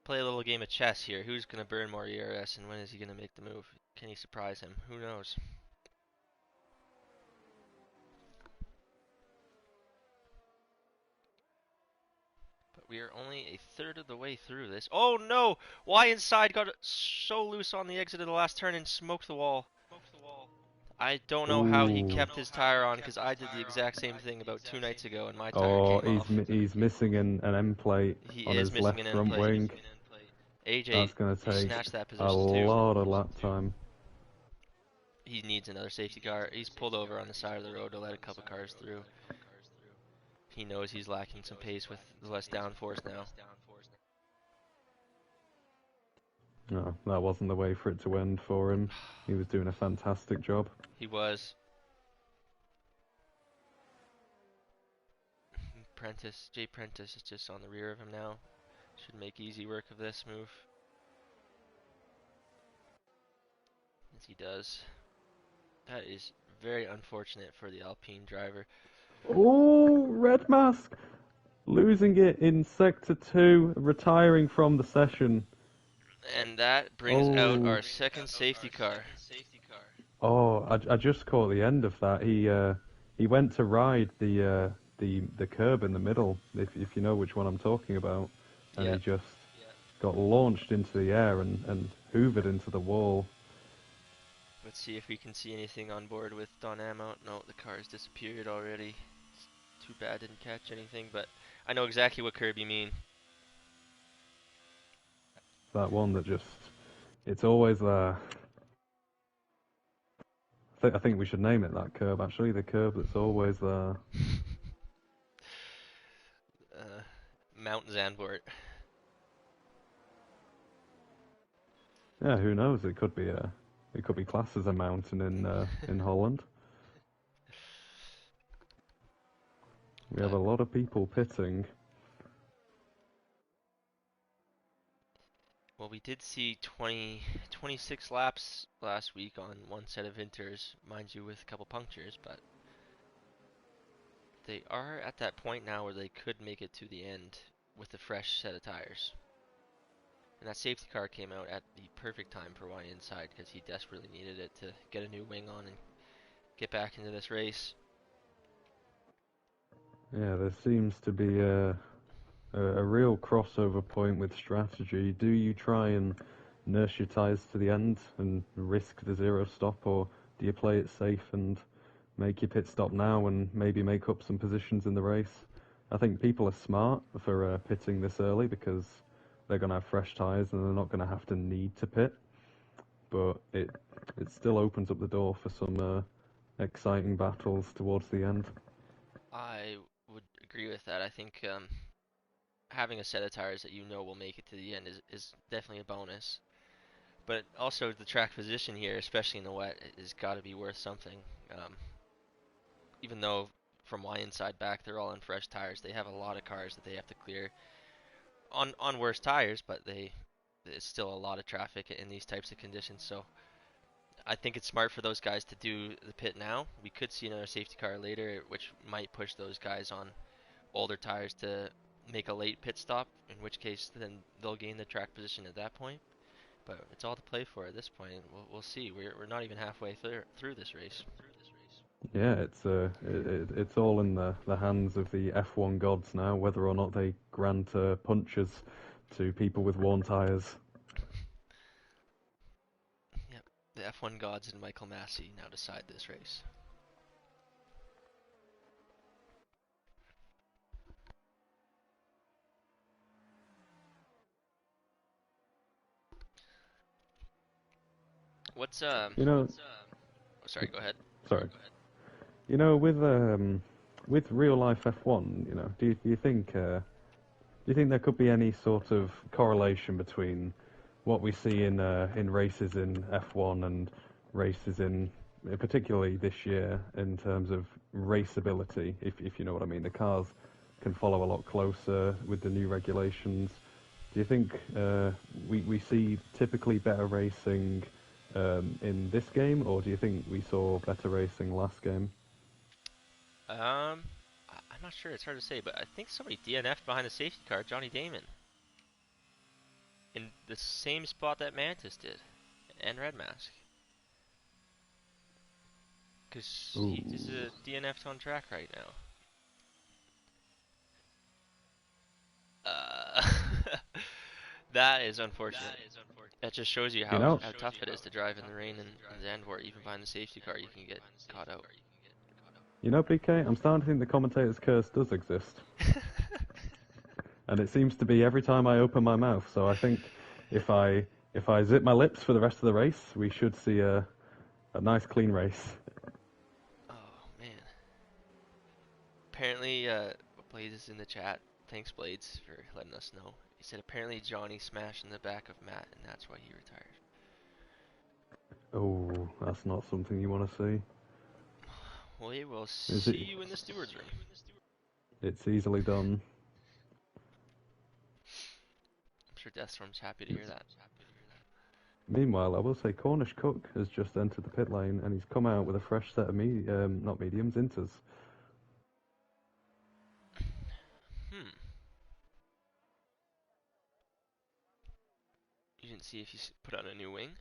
Speaker 1: play a little game of chess here. Who's going to burn more ERS and when is he going to make the move? Can he surprise him? Who knows? But we are only a third of the way through this. Oh no! Why inside got so loose on the exit of the last turn and smoked the wall. I don't know how he
Speaker 2: Ooh.
Speaker 1: kept his tire on because I did the exact same thing about 2 nights ago and my tire
Speaker 2: Oh,
Speaker 1: came off.
Speaker 2: he's missing an end plate
Speaker 1: He
Speaker 2: on
Speaker 1: is
Speaker 2: his
Speaker 1: missing
Speaker 2: left
Speaker 1: an end
Speaker 2: front
Speaker 1: plate.
Speaker 2: wing.
Speaker 1: AJ
Speaker 2: That's going to take
Speaker 1: snatched that
Speaker 2: a
Speaker 1: position too.
Speaker 2: lot of lap time.
Speaker 1: He needs another safety car. He's pulled over on the side of the road to let a couple cars through. He knows he's lacking some pace with less downforce now.
Speaker 2: No, that wasn't the way for it to end for him. He was doing a fantastic job.
Speaker 1: He was. Jay Prentice is just on the rear of him now. Should make easy work of this move. As he does. That is very unfortunate for the Alpine driver.
Speaker 2: Oh, Red Mask losing it in Sector 2, retiring from the session.
Speaker 1: And that brings out
Speaker 2: Oh,
Speaker 1: our second safety car.
Speaker 2: oh, I just caught the end of that. He went to ride the curb in the middle, if you know which one I'm talking about, and he
Speaker 1: Yep.
Speaker 2: just got launched into the air and hoovered into the wall.
Speaker 1: Let's see if we can see anything on board with Don Ammo. No, the car's disappeared already. It's too bad didn't catch anything, but I know exactly what curb you mean.
Speaker 2: That one that just, it's always there. I think we should name it that curb, actually, the curb that's always there.
Speaker 1: uh, Mount Zandvoort.
Speaker 2: Yeah, who knows? It could be classed as a mountain in Holland. We have
Speaker 1: But
Speaker 2: a lot of people pitting.
Speaker 1: well, we did see 26 laps last week on one set of inters, mind you, with a couple punctures, but they are at that point now where they could make it to the end with a fresh set of tires. And that safety car came out at the perfect time for Y Inside because he desperately needed it to get a new wing on and get back into this race.
Speaker 2: Yeah, there seems to be a real crossover point with strategy. Do you try and nurse your tyres to the end and risk the zero stop, or do you play it safe and make your pit stop now and maybe make up some positions in the race? I think people are smart for pitting this early because they're going to have fresh tyres and they're not going to have to need to pit. But it still opens up the door for some exciting battles towards the end.
Speaker 1: I would agree with that. I think having a set of tires that you know will make it to the end is definitely a bonus. But also the track position here, especially in the wet, has got to be worth something. Um, even though from Y Inside back they're all on fresh tires, they have a lot of cars that they have to clear on worse tires, but It's still a lot of traffic in these types of conditions, so I think it's smart for those guys to do the pit now. We could see another safety car later, which might push those guys on older tires to make a late pit stop, in which case then they'll gain the track position at that point. But it's all to play for at this point. We'll see. We're not even halfway through this race.
Speaker 2: Yeah, it's all in the hands of the F1 gods now, whether or not they grant punches to people with worn tyres.
Speaker 1: Yep. The F1 gods and Michael Massey now decide this race. What's
Speaker 2: You know,
Speaker 1: oh, sorry, go ahead.
Speaker 2: sorry. With real life F1, do you think there could be any sort of correlation between what we see in races in F1 and races in particularly this year in terms of raceability, if you know what I mean? The cars can follow a lot closer with the new regulations. Do you think we see typically better racing in this game, or do you think we saw better racing last game?
Speaker 1: I'm not sure. It's hard to say, but I think somebody DNF'd behind the safety car, Johnny Damon, in the same spot that Mantis did, and Red Mask, because he is
Speaker 2: Ooh.
Speaker 1: a DNF'd on track right now. Uh, that is unfortunate. That just shows you
Speaker 2: You
Speaker 1: how,
Speaker 2: know,
Speaker 1: how tough it is to drive in the rain in Zandvoort. Even behind the safety car, you can get caught out.
Speaker 2: PK, I'm starting to think the commentator's curse does exist. And it seems to be every time I open my mouth. So I think if I if I zip my lips for the rest of the race, we should see a nice clean race.
Speaker 1: Oh man. Apparently, Blades is in the chat. Thanks, Blades, for letting us know. He said apparently Johnny smashed in the back of Matt, and that's why he retired.
Speaker 2: Oh, that's not something you want to see.
Speaker 1: We will
Speaker 2: Is
Speaker 1: see
Speaker 2: it?
Speaker 1: you in the steward's room.
Speaker 2: It's easily done.
Speaker 1: I'm sure Deathstorm's happy to hear that.
Speaker 2: Meanwhile, I will say Cornish Cook has just entered the pit lane and he's come out with a fresh set of not mediums, inters.
Speaker 1: Hmm. You didn't see if he put on a new wing?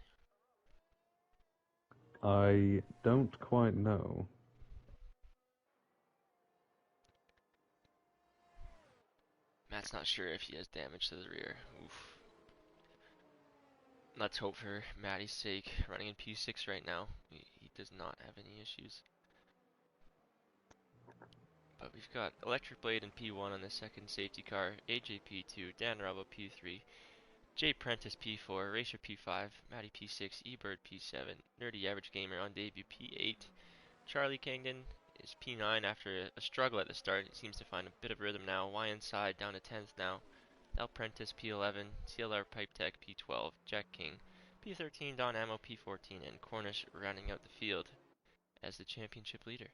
Speaker 2: I don't quite know.
Speaker 1: Matt's not sure if he has damage to the rear. Oof. Let's hope for Matty's sake. Running in P6 right now. He does not have any issues. But we've got Electric Blade in P1 on the second safety car, AJ P2, Dan Rubbo P3, Jay Prentice P4, Racer P5, Matty P6, eBird P7, Nerdy Average Gamer on debut P8, Charlie Kangdon is P9 after a struggle at the start. He seems to find a bit of rhythm now. Y inside down to 10th now. L Prentice P11, CLR Pipe Tech P12, Jack King P13, Don Ammo P14, and Cornish rounding out the field as the championship leader.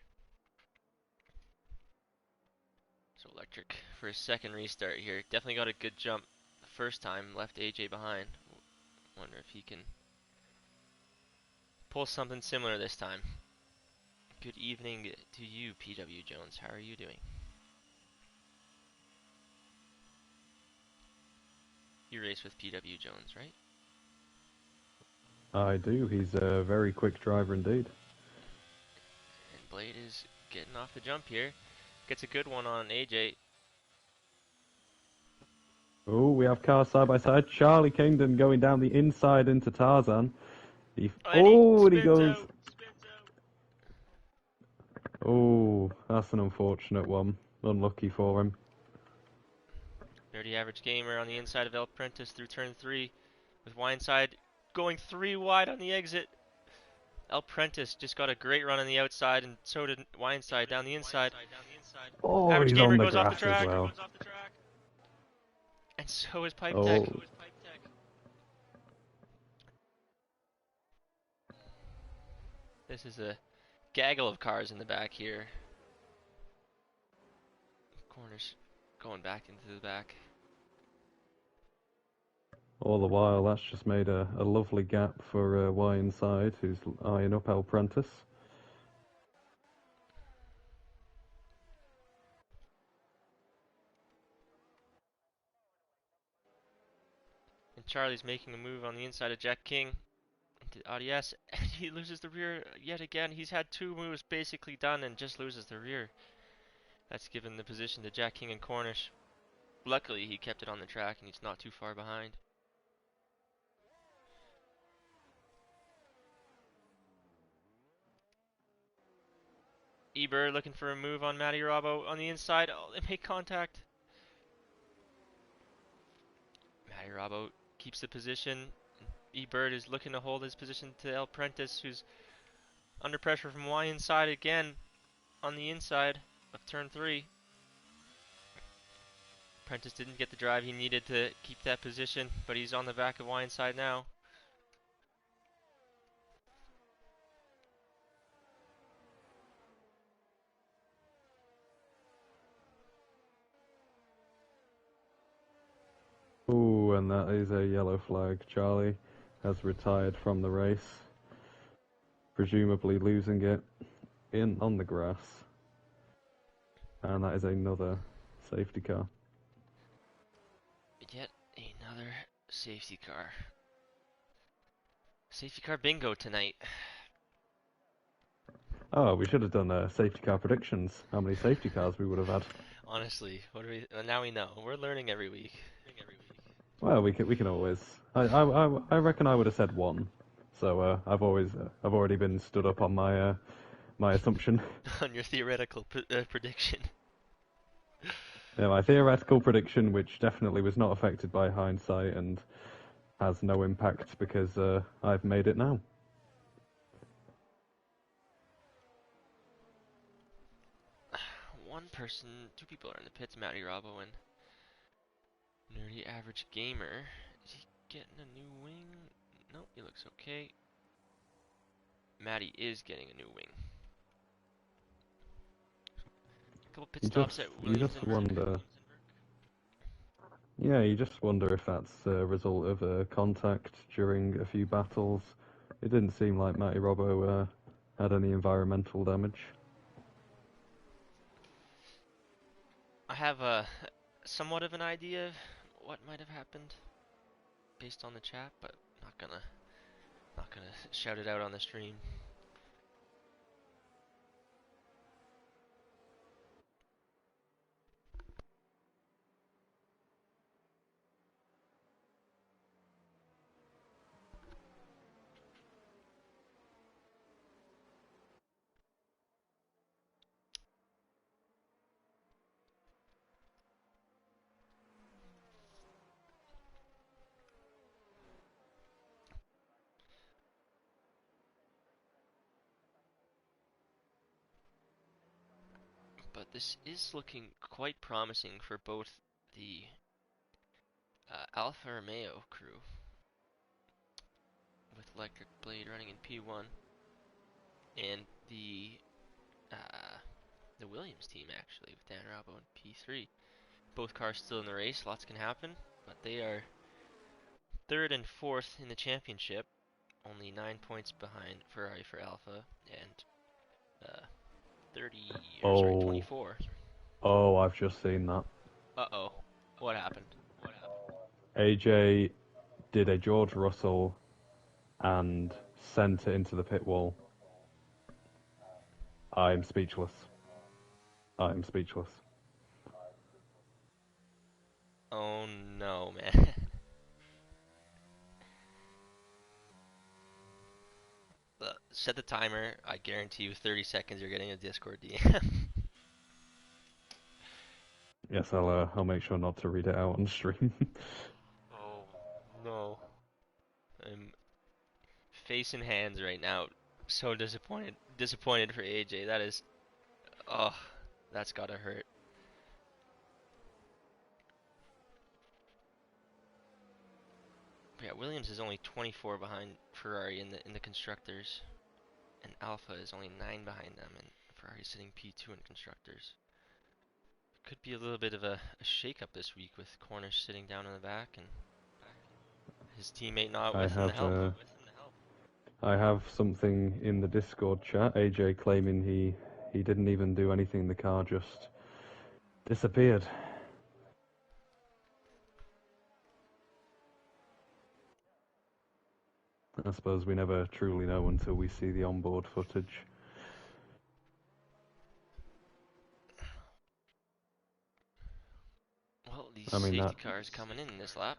Speaker 1: So Electric for his second restart here. Definitely got a good jump the first time, left AJ behind. Wonder if he can pull something similar this time. Good evening to you, PW Jones. How are you doing? You race with PW Jones, right?
Speaker 2: I do. He's a very quick driver indeed.
Speaker 1: And Blade is getting off the jump here. Gets a good one on AJ.
Speaker 2: Oh, we have cars side by side. Charlie Kingdon going down the inside into Tarzan.
Speaker 1: And he
Speaker 2: And he
Speaker 1: spins
Speaker 2: goes.
Speaker 1: out.
Speaker 2: Oh, that's an unfortunate one. Unlucky for him.
Speaker 1: Nerdy Average Gamer on the inside of El Prentice through turn 3 with Wineside going 3 wide on the exit. El Prentice just got a great run on the outside, and so did Wineside down the inside.
Speaker 2: Oh,
Speaker 1: Average
Speaker 2: he's
Speaker 1: Gamer
Speaker 2: on the
Speaker 1: goes off the
Speaker 2: grass as
Speaker 1: track,
Speaker 2: well.
Speaker 1: and so is Pipe Tech.
Speaker 2: Oh,
Speaker 1: This is a gaggle of cars in the back here. Corners going back into the back.
Speaker 2: All the while, that's just made a lovely gap for Y inside, who's eyeing up El Prentice.
Speaker 1: And Charlie's making a move on the inside of Jack King into ODS, and he loses the rear yet again. He's had two moves basically done and just loses the rear. That's given the position to Jack King and Cornish. Luckily, he kept it on the track and he's not too far behind. Eber looking for a move on Matty Robbo on the inside. Oh, they make contact. Matty Robbo keeps the position. Ebert is looking to hold his position to El Prentice, who's under pressure from Y inside again on the inside of turn 3. Prentice didn't get the drive he needed to keep that position, but he's on the back of Y inside now.
Speaker 2: Ooh, and that is a yellow flag. Charlie has retired from the race, presumably losing it in on the grass. And that is another safety car.
Speaker 1: Yet another safety car. Safety car bingo tonight.
Speaker 2: Oh, we should have done safety car predictions. How many safety cars we would have had.
Speaker 1: Honestly, what do we? Now we know. We're learning every week.
Speaker 2: Well, we can always. I reckon I would have said one. So I've already been stood up on my assumption.
Speaker 1: On your theoretical prediction.
Speaker 2: Yeah, my theoretical prediction, which definitely was not affected by hindsight and has no impact because I've made it now.
Speaker 1: One person, two people are in the pits. Matty Robbo and Nerdy Average Gamer. Is he getting a new wing? Nope, he looks okay. Matty is getting a new wing. A couple pit stops at
Speaker 2: You
Speaker 1: Williams
Speaker 2: just
Speaker 1: and Burke.
Speaker 2: wonder. Yeah, you just wonder if that's a result of contact during a few battles. It didn't seem like Matty Robbo had any environmental damage.
Speaker 1: I have a somewhat of an idea of what might have happened based on the chat, but not gonna shout it out on the stream. But this is looking quite promising for both the Alfa Romeo crew with Electric Blade running in P1 and uh, the Williams team actually with Dan Rabo in P3. Both cars still in the race, lots can happen, but they are third and fourth in the championship, only 9 points behind Ferrari for Alpha and 30 or sorry
Speaker 2: Oh,
Speaker 1: 24.
Speaker 2: oh, I've just seen that.
Speaker 1: Uh-oh. What happened?
Speaker 2: AJ did a George Russell and sent it into the pit wall. I'm speechless. I'm speechless.
Speaker 1: Oh no, man. Set the timer. I guarantee you 30 seconds you're getting a Discord DM.
Speaker 2: Yes, I'll make sure not to read it out on stream.
Speaker 1: Oh no. I'm face in hands right now. So disappointed. Disappointed for AJ. That is oh, that's gotta hurt. But yeah, Williams is only 24 behind Ferrari in the constructors, and Alpha is only 9 behind them, and Ferrari's sitting P2 in constructors. Could be a little bit of a shake-up this week with Cornish sitting down in the back and His teammate not
Speaker 2: I
Speaker 1: with him to
Speaker 2: have
Speaker 1: help.
Speaker 2: I have something in the Discord chat. AJ claiming he didn't even do anything. The car just disappeared. I suppose we never truly know until we see the onboard footage.
Speaker 1: Well, these
Speaker 2: I mean
Speaker 1: safety cars coming in this lap.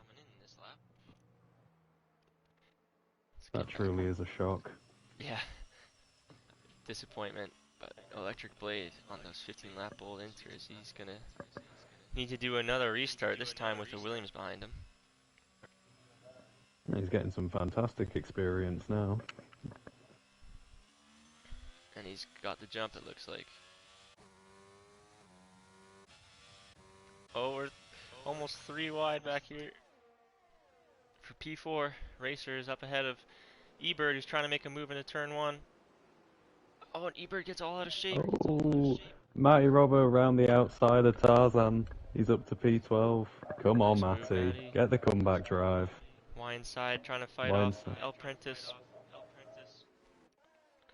Speaker 1: Let's
Speaker 2: that
Speaker 1: get back.
Speaker 2: truly is a shock.
Speaker 1: Yeah, disappointment. But Electric Blade on those 15 lap bold inters. He's gonna need to do another restart, this time with the Williams behind him.
Speaker 2: He's getting some fantastic experience now.
Speaker 1: And he's got the jump, it looks like. Oh, we're almost 3 wide back here for P4. Racer is up ahead of Ebert, who's trying to make a move into turn 1. Oh, and Ebert gets all out of shape.
Speaker 2: Oh, Matty Robbo around the outside of Tarzan. He's up to P12. Come on,
Speaker 1: Nice move,
Speaker 2: Matty.
Speaker 1: Matty.
Speaker 2: Get the comeback drive.
Speaker 1: Wine side trying to fight off
Speaker 2: Mine's
Speaker 1: El Prentice.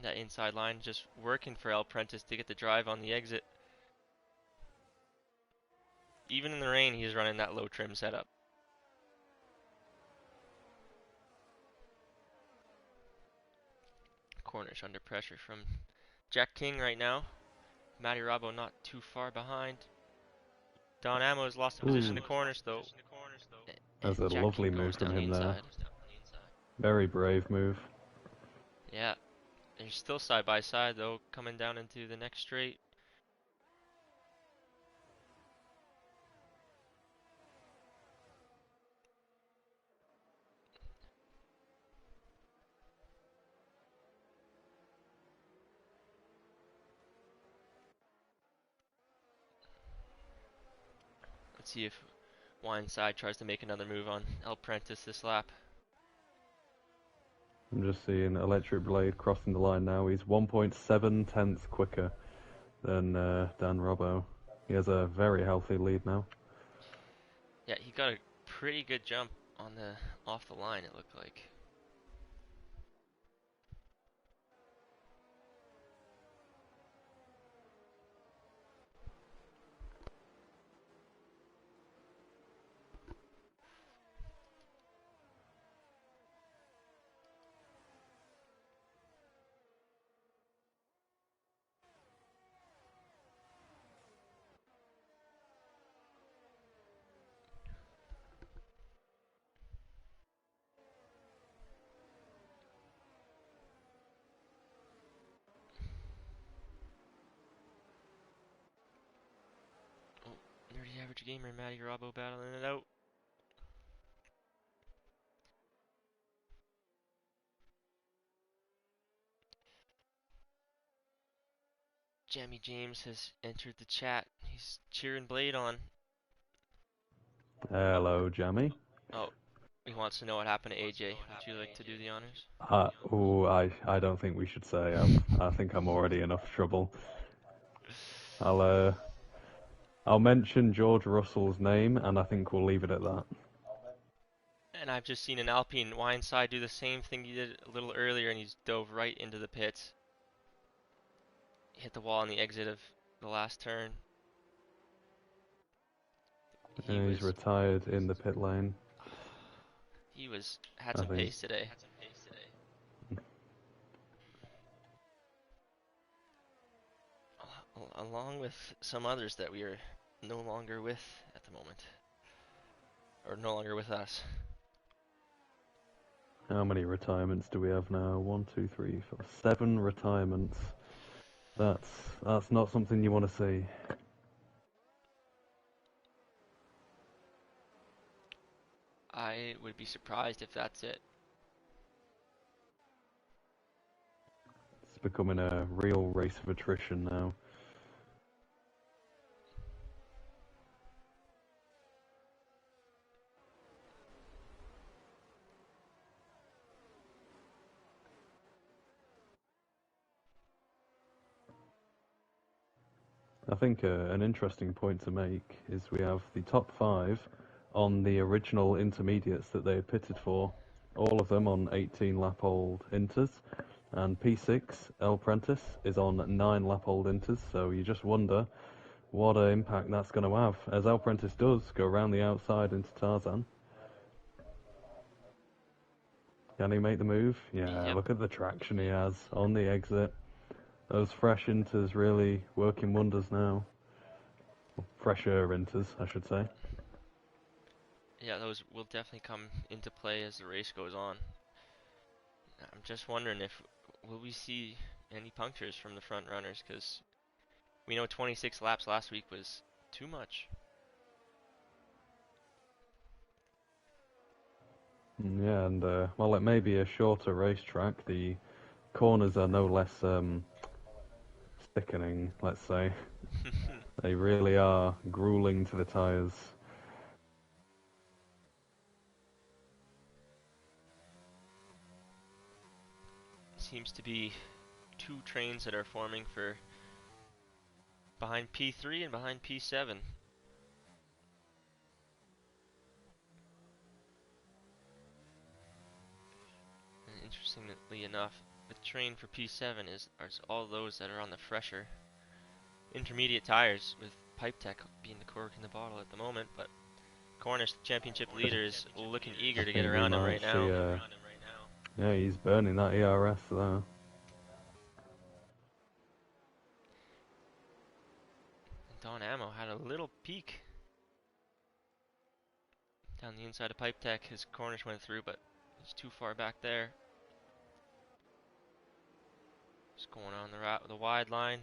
Speaker 1: That inside line just working for El Prentice to get the drive on the exit. Even in the rain, he's running that low trim setup. Cornish under pressure from Jack King right now. Matty Robbo not too far behind. Don Ammo has lost the position to Cornish though.
Speaker 2: That's
Speaker 1: And
Speaker 2: a
Speaker 1: Jack
Speaker 2: lovely
Speaker 1: King
Speaker 2: move
Speaker 1: goes
Speaker 2: from
Speaker 1: down the
Speaker 2: him there.
Speaker 1: inside.
Speaker 2: Very brave move.
Speaker 1: Yeah, they're still side by side though, coming down into the next straight. Let's see if Wineside tries to make another move on El Prentice this lap.
Speaker 2: I'm just seeing Electric Blade crossing the line now. He's 1.7 tenths quicker than Dan Robbo. He has a very healthy lead now.
Speaker 1: Yeah, he got a pretty good jump on the off the line, it looked like. Oh, Nerdy Average Gamer, Matty Robbo battling it out. Jammy James has entered the chat. He's cheering Blade on.
Speaker 2: Hello, Jammy.
Speaker 1: Oh, he wants to know what happened to AJ. Would you like to do the honors?
Speaker 2: I don't think we should say. I think I'm already enough trouble. I'll mention George Russell's name, and I think we'll leave it at that.
Speaker 1: And I've just seen an Alpine Wineside do the same thing he did a little earlier, and he's dove right into the pits. Hit the wall on the exit of the last turn.
Speaker 2: He's retired in the pit lane.
Speaker 1: He had
Speaker 2: I
Speaker 1: some
Speaker 2: think.
Speaker 1: pace today. Along with some others that we are no longer with at the moment. Or no longer with us.
Speaker 2: How many retirements do we have now? 1, 2, 3, 4, 7 retirements. That's not something you want to see.
Speaker 1: I would be surprised if that's it.
Speaker 2: It's becoming a real race of attrition now. I think an interesting point to make is we have the top 5 on the original intermediates that they had pitted for, all of them on 18-lap-old Inters, and P6 El Prentice is on 9-lap-old Inters. So you just wonder what impact that's going to have, as El Prentice does go around the outside into Tarzan. Can he make the move? Yeah,
Speaker 1: Yep.
Speaker 2: look at the traction he has on the exit. Those fresh Inters really working wonders now. Fresher Inters, I should say.
Speaker 1: Yeah, those will definitely come into play as the race goes on. I'm just wondering if will we see any punctures from the front runners because we know 26 laps last week was too much.
Speaker 2: Yeah, and while it may be a shorter racetrack, the corners are no less sickening, let's say. They really are grueling to the tyres.
Speaker 1: Seems to be two trains that are forming for behind P3 and behind P7. And interestingly enough, the train for P7 are all those that are on the fresher intermediate tires, with Pipe Tech being the cork in the bottle at the moment. But Cornish, the championship leader, is looking
Speaker 2: I
Speaker 1: eager to get
Speaker 2: think we
Speaker 1: around him
Speaker 2: might
Speaker 1: right
Speaker 2: see.
Speaker 1: now.
Speaker 2: Yeah, he's burning that ERS there.
Speaker 1: And Don Ammo had a little peek down the inside of Pipe Tech. His Cornish went through, but he's too far back there. Just going on the wide line.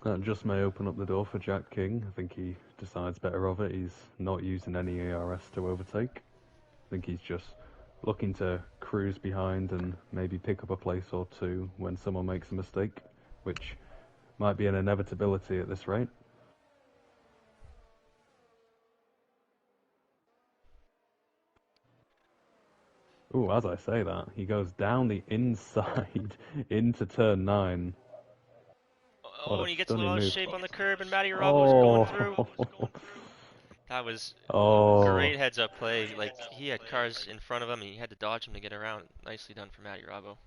Speaker 2: That just may open up the door for Jack King. I think he decides better of it. He's not using any ERS to overtake. I think he's just looking to cruise behind and maybe pick up a place or two when someone makes a mistake, which might be an inevitability at this rate. Ooh, as I say that, he goes down the inside into turn 9. What
Speaker 1: Oh,
Speaker 2: a
Speaker 1: and he gets a little
Speaker 2: stunning
Speaker 1: out of
Speaker 2: move.
Speaker 1: shape on the curb, and Matty Rabo's going through.
Speaker 2: Oh,
Speaker 1: That was
Speaker 2: oh.
Speaker 1: great heads-up play. Like, he had cars in front of him, and he had to dodge them to get around. Nicely done for Matty Rabo.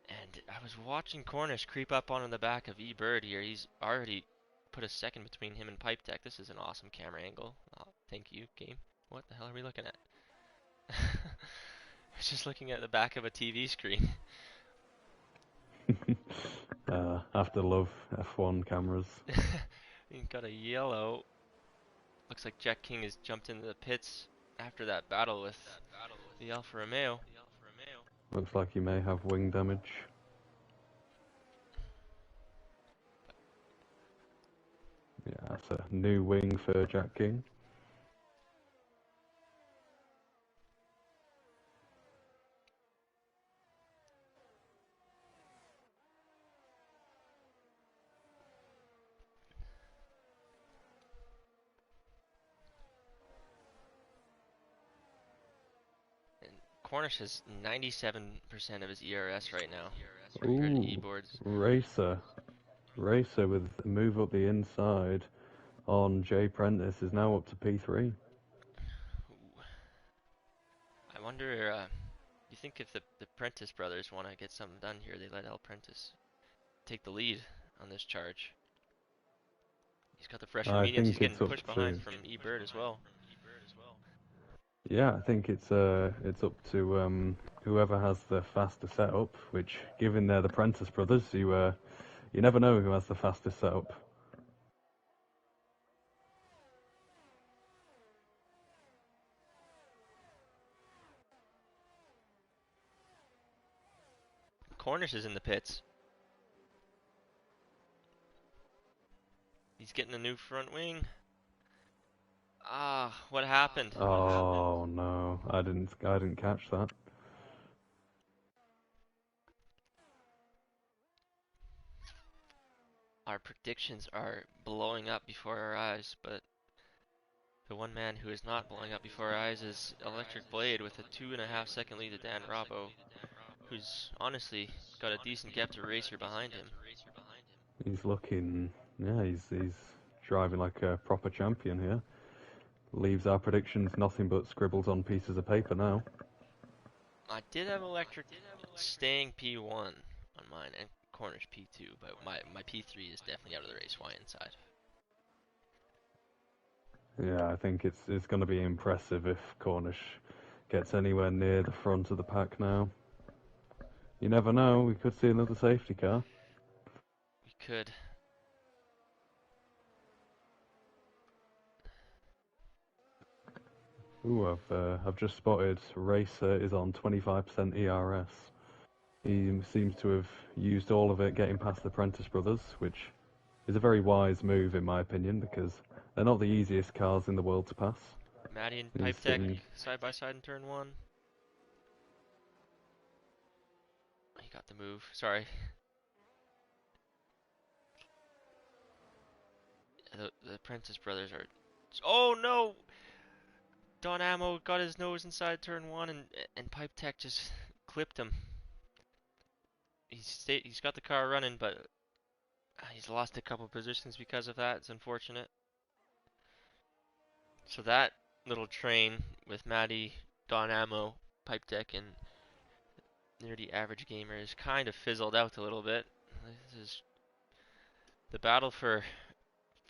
Speaker 1: And I was watching Cornish creep up on the back of E-Bird here. He's already put a second between him and Pipe Deck. This is an awesome camera angle. Oh, thank you, game. What the hell are we looking at? I was just looking at the back of a TV screen.
Speaker 2: Have to love F1 cameras.
Speaker 1: He got a yellow. Looks like Jack King has jumped into the pits after that battle with the Alfa Romeo.
Speaker 2: Looks like he may have wing damage. Yeah, that's a new wing for Jack King.
Speaker 1: And Cornish has 97% of his ERS right now compared to
Speaker 2: Ooh,
Speaker 1: E-Board's.
Speaker 2: Racer. Racer with a move up the inside on Jay Prentice is now up to P3.
Speaker 1: I wonder, you think if the Prentice brothers want to get something done here, they let El Prentice take the lead on this charge. He's got the fresher
Speaker 2: I
Speaker 1: mediums. He's
Speaker 2: think
Speaker 1: getting
Speaker 2: it's up
Speaker 1: pushed behind
Speaker 2: to.
Speaker 1: from E-Bird as well.
Speaker 2: Yeah, I think it's up to whoever has the faster setup. Which, given they're the Prentice brothers, you never know who has the fastest setup.
Speaker 1: Cornish is in the pits. He's getting a new front wing. Ah, what happened?
Speaker 2: Oh no, I didn't catch that.
Speaker 1: Our predictions are blowing up before our eyes, but the one man who is not blowing up before our eyes is Electric Blade with a 2.5 second lead to Dan Rabo, who's honestly got a decent gap to Racer behind him.
Speaker 2: He's looking, yeah, he's driving like a proper champion here. Leaves our predictions nothing but scribbles on pieces of paper now.
Speaker 1: I did have Electric staying P1 on mine and Cornish P2, but my P3 is definitely out of the race. Why inside?
Speaker 2: Yeah, I think it's going to be impressive if Cornish gets anywhere near the front of the pack now. You never know, we could see another safety car.
Speaker 1: We could.
Speaker 2: Ooh, I've just spotted Racer is on 25% ERS. He seems to have used all of it getting past the Prentice brothers, which is a very wise move in my opinion because they're not the easiest cars in the world to pass.
Speaker 1: Maddie and
Speaker 2: He's
Speaker 1: Pipe Tech
Speaker 2: sitting.
Speaker 1: side by side in turn one. He got the move. Sorry. The Prentice brothers are. Oh no! Don Ammo got his nose inside turn one, and Pipe Tech just clipped him. He's got the car running, but he's lost a couple positions because of that. It's unfortunate. So that little train with Maddie, Don Ammo, Pipe Deck, and Nerdy Average Gamer is kind of fizzled out a little bit. This is the battle for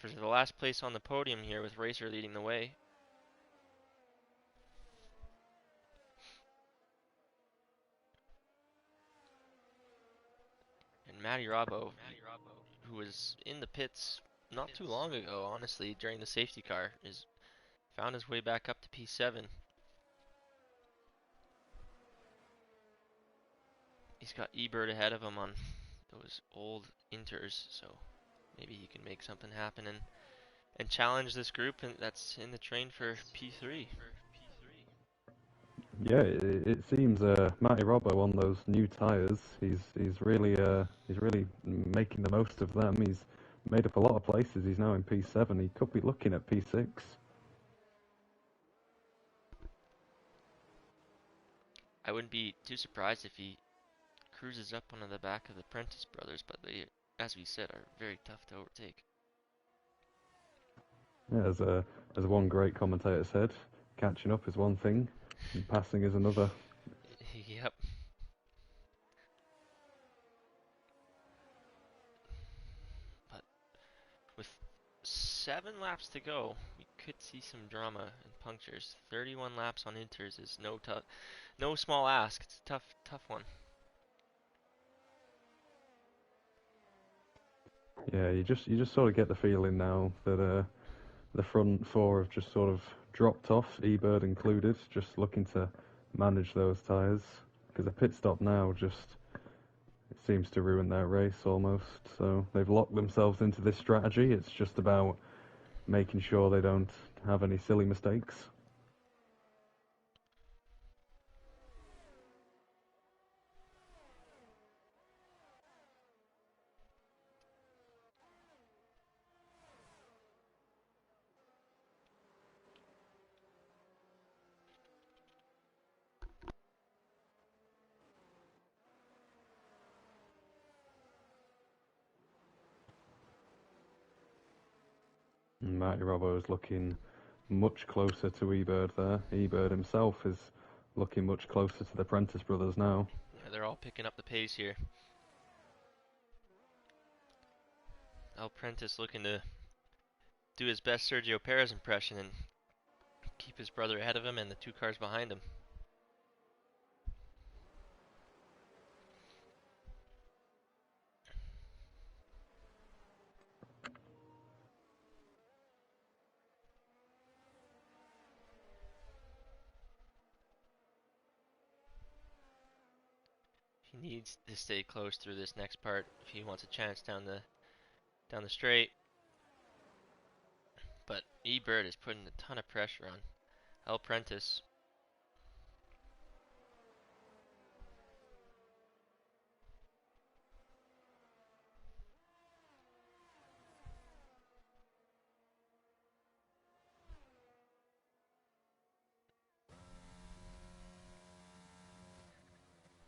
Speaker 1: the last place on the podium here with Racer leading the way. And Matty Robbo, who was in the pits not too long ago, honestly, during the safety car, is found his way back up to P7. He's got Ebert ahead of him on those old Inters, so maybe he can make something happen and challenge this group that's in the train for P3.
Speaker 2: Yeah, it seems Matty Robbo on those new tyres. He's really making the most of them. He's made up a lot of places. He's now in P7. He could be looking at P6.
Speaker 1: I wouldn't be too surprised if he cruises up onto the back of the Prentice brothers, but they, as we said, are very tough to overtake.
Speaker 2: Yeah, as one great commentator said, catching up is one thing, and passing is another.
Speaker 1: Yep. But with 7 laps to go, we could see some drama and punctures. 31 laps on Inters is no small ask. It's a tough one.
Speaker 2: Yeah, you just sort of get the feeling now that the front four have just sort of dropped off, Ebird included, just looking to manage those tyres. Because a pit stop now just it seems to ruin their race almost. So they've locked themselves into this strategy. It's just about making sure they don't have any silly mistakes. And Matty Robbo is looking much closer to Ebird there. Ebird himself is looking much closer to the Prentice brothers now.
Speaker 1: Yeah, they're all picking up the pace here. Al Prentice looking to do his best Sergio Perez impression and keep his brother ahead of him and the 2 cars behind him. He needs to stay close through this next part if he wants a chance down the straight. But Ebird is putting a ton of pressure on Al Prentice.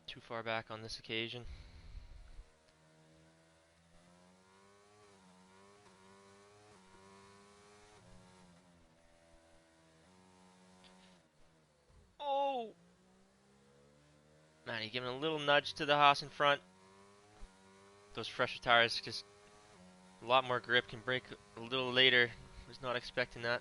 Speaker 1: Too far back on this occasion. Johnny giving a little nudge to the Haas in front. Those fresher tires just a lot more grip, can brake a little later. Was not expecting that.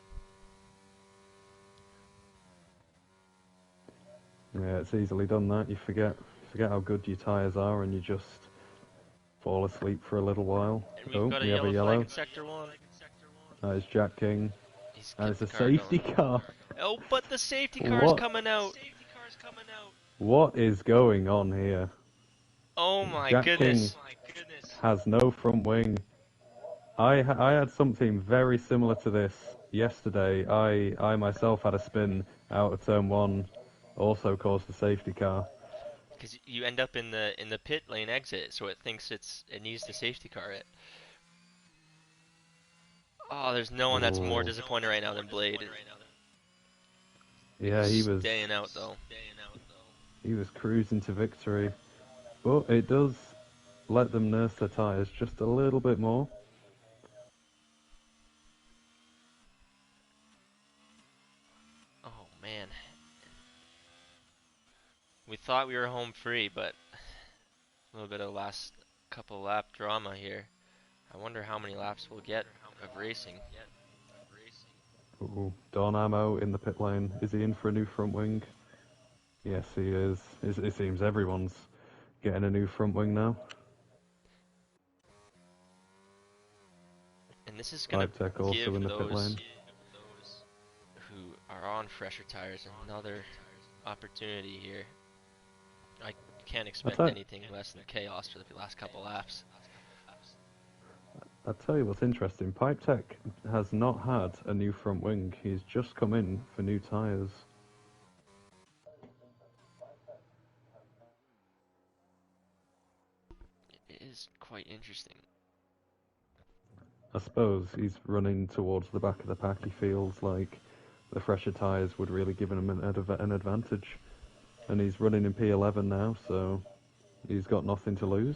Speaker 2: Yeah, it's easily done that. You forget how good your tyres are, and you just fall asleep for a little while.
Speaker 1: And we've
Speaker 2: Oh,
Speaker 1: got a
Speaker 2: we have a
Speaker 1: yellow flag
Speaker 2: yellow.
Speaker 1: in sector 1.
Speaker 2: That is Jack King,
Speaker 1: He's
Speaker 2: and
Speaker 1: kept
Speaker 2: it's
Speaker 1: the
Speaker 2: a
Speaker 1: car going.
Speaker 2: safety car.
Speaker 1: Oh, but the safety car's
Speaker 2: What?
Speaker 1: coming out.
Speaker 2: What is going on here?
Speaker 1: Oh my
Speaker 2: Jack King
Speaker 1: goodness.
Speaker 2: has no front wing. I had something very similar to this yesterday. I myself had a spin out of turn one, also caused a safety car.
Speaker 1: Because you end up in the pit lane exit, so it thinks it needs the safety car. Oh, there's no one that's more
Speaker 2: Oh,
Speaker 1: disappointed right now than Blade.
Speaker 2: yeah,
Speaker 1: He's staying out though.
Speaker 2: he was cruising to victory, but it does let them nurse their tyres just a little bit more.
Speaker 1: Oh man, we thought we were home free, but a little bit of last couple lap drama here. I wonder how many laps we'll get of racing.
Speaker 2: Ooh, Don Ammo in the pit lane. Is he in for a new front wing? Yes, he is. It seems everyone's getting a new front wing now.
Speaker 1: And this is gonna
Speaker 2: Pipe Tech also
Speaker 1: give
Speaker 2: in the pit
Speaker 1: those
Speaker 2: lane.
Speaker 1: who are on fresher tires another opportunity here. I can't
Speaker 2: I
Speaker 1: expect
Speaker 2: tell,
Speaker 1: anything less than chaos for the last couple laps.
Speaker 2: I tell you what's interesting. Pipe Tech has not had a new front wing. He's just come in for new tyres.
Speaker 1: It is quite interesting.
Speaker 2: I suppose he's running towards the back of the pack. He feels like the fresher tyres would really give him an advantage. And he's running in P11 now, so he's got nothing to lose.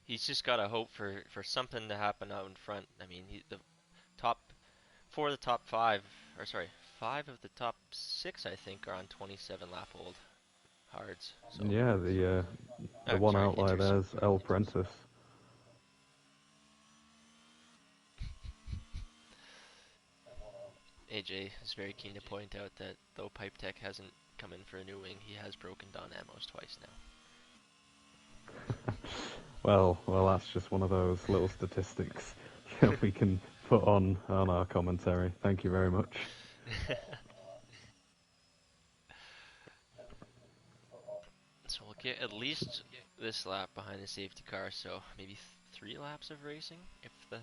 Speaker 1: He's just got to hope for something to happen out in front. I mean, the top four of the top five, or sorry, five of the top six, I think, are on 27 lap old hards. So,
Speaker 2: Yeah, the one
Speaker 1: sorry,
Speaker 2: outlier
Speaker 1: inters.
Speaker 2: there's El Prentice.
Speaker 1: AJ is very keen to point out that though Pipe Tech hasn't come in for a new wing, he has broken Don Amos twice now.
Speaker 2: Well, that's just one of those little statistics that we can put on our commentary. Thank you very much.
Speaker 1: So we'll get at least this lap behind the safety car, so maybe 3 laps of racing if the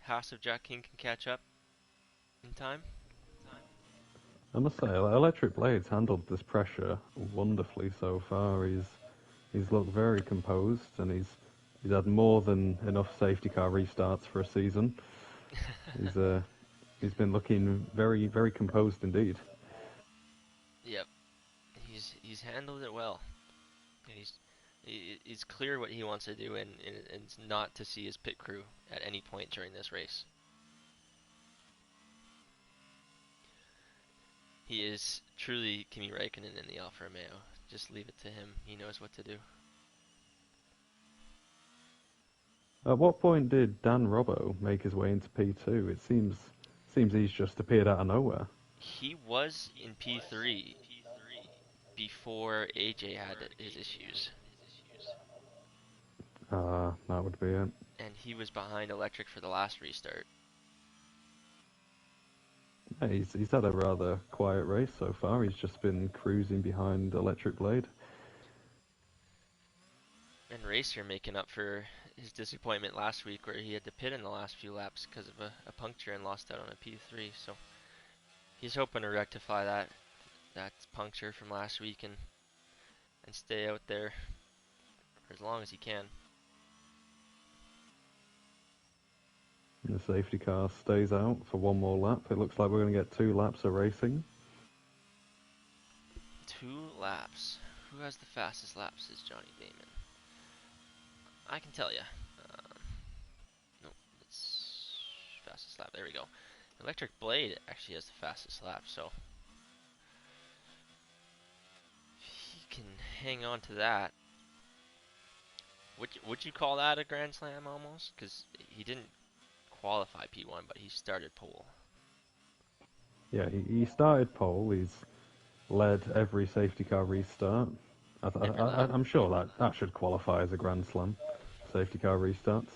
Speaker 1: House of Jack King can catch up in time.
Speaker 2: I must say, Electric Blade's handled this pressure wonderfully so far. He's looked very composed, and he's had more than enough safety car restarts for a season. He's uh he's been looking very composed indeed.
Speaker 1: Yep, he's handled it well. He's clear what he wants to do, and it's not to see his pit crew at any point during this race. He is truly Kimi Räikkönen in the Alfa Romeo. Just leave it to him. He knows what to do.
Speaker 2: At what point did Dan Robbo make his way into P2? It seems he's just appeared out of nowhere.
Speaker 1: He was in P3 before AJ had his issues,
Speaker 2: That would be it.
Speaker 1: and he was behind Electric for the last restart.
Speaker 2: Yeah, he's had a rather quiet race so far. He's just been cruising behind Electric Blade.
Speaker 1: And Racer making up for his disappointment last week where he had to pit in the last few laps because of a puncture and lost out on a P3. So he's hoping to rectify that puncture from last week and stay out there for as long as he can.
Speaker 2: The safety car stays out for one more lap. It looks like we're going to get 2 laps of racing.
Speaker 1: 2 laps. Who has the fastest laps? Is Johnny Damon. I can tell you. Nope, it's fastest lap. There we go. Electric Blade actually has the fastest lap, so he can hang on to that. Would you call that a Grand Slam almost? Because he didn't qualify P1, but he started pole.
Speaker 2: Yeah, he started pole. He's led every safety car restart.
Speaker 1: Every lap.
Speaker 2: I'm sure that should qualify as a Grand Slam. Safety car restarts.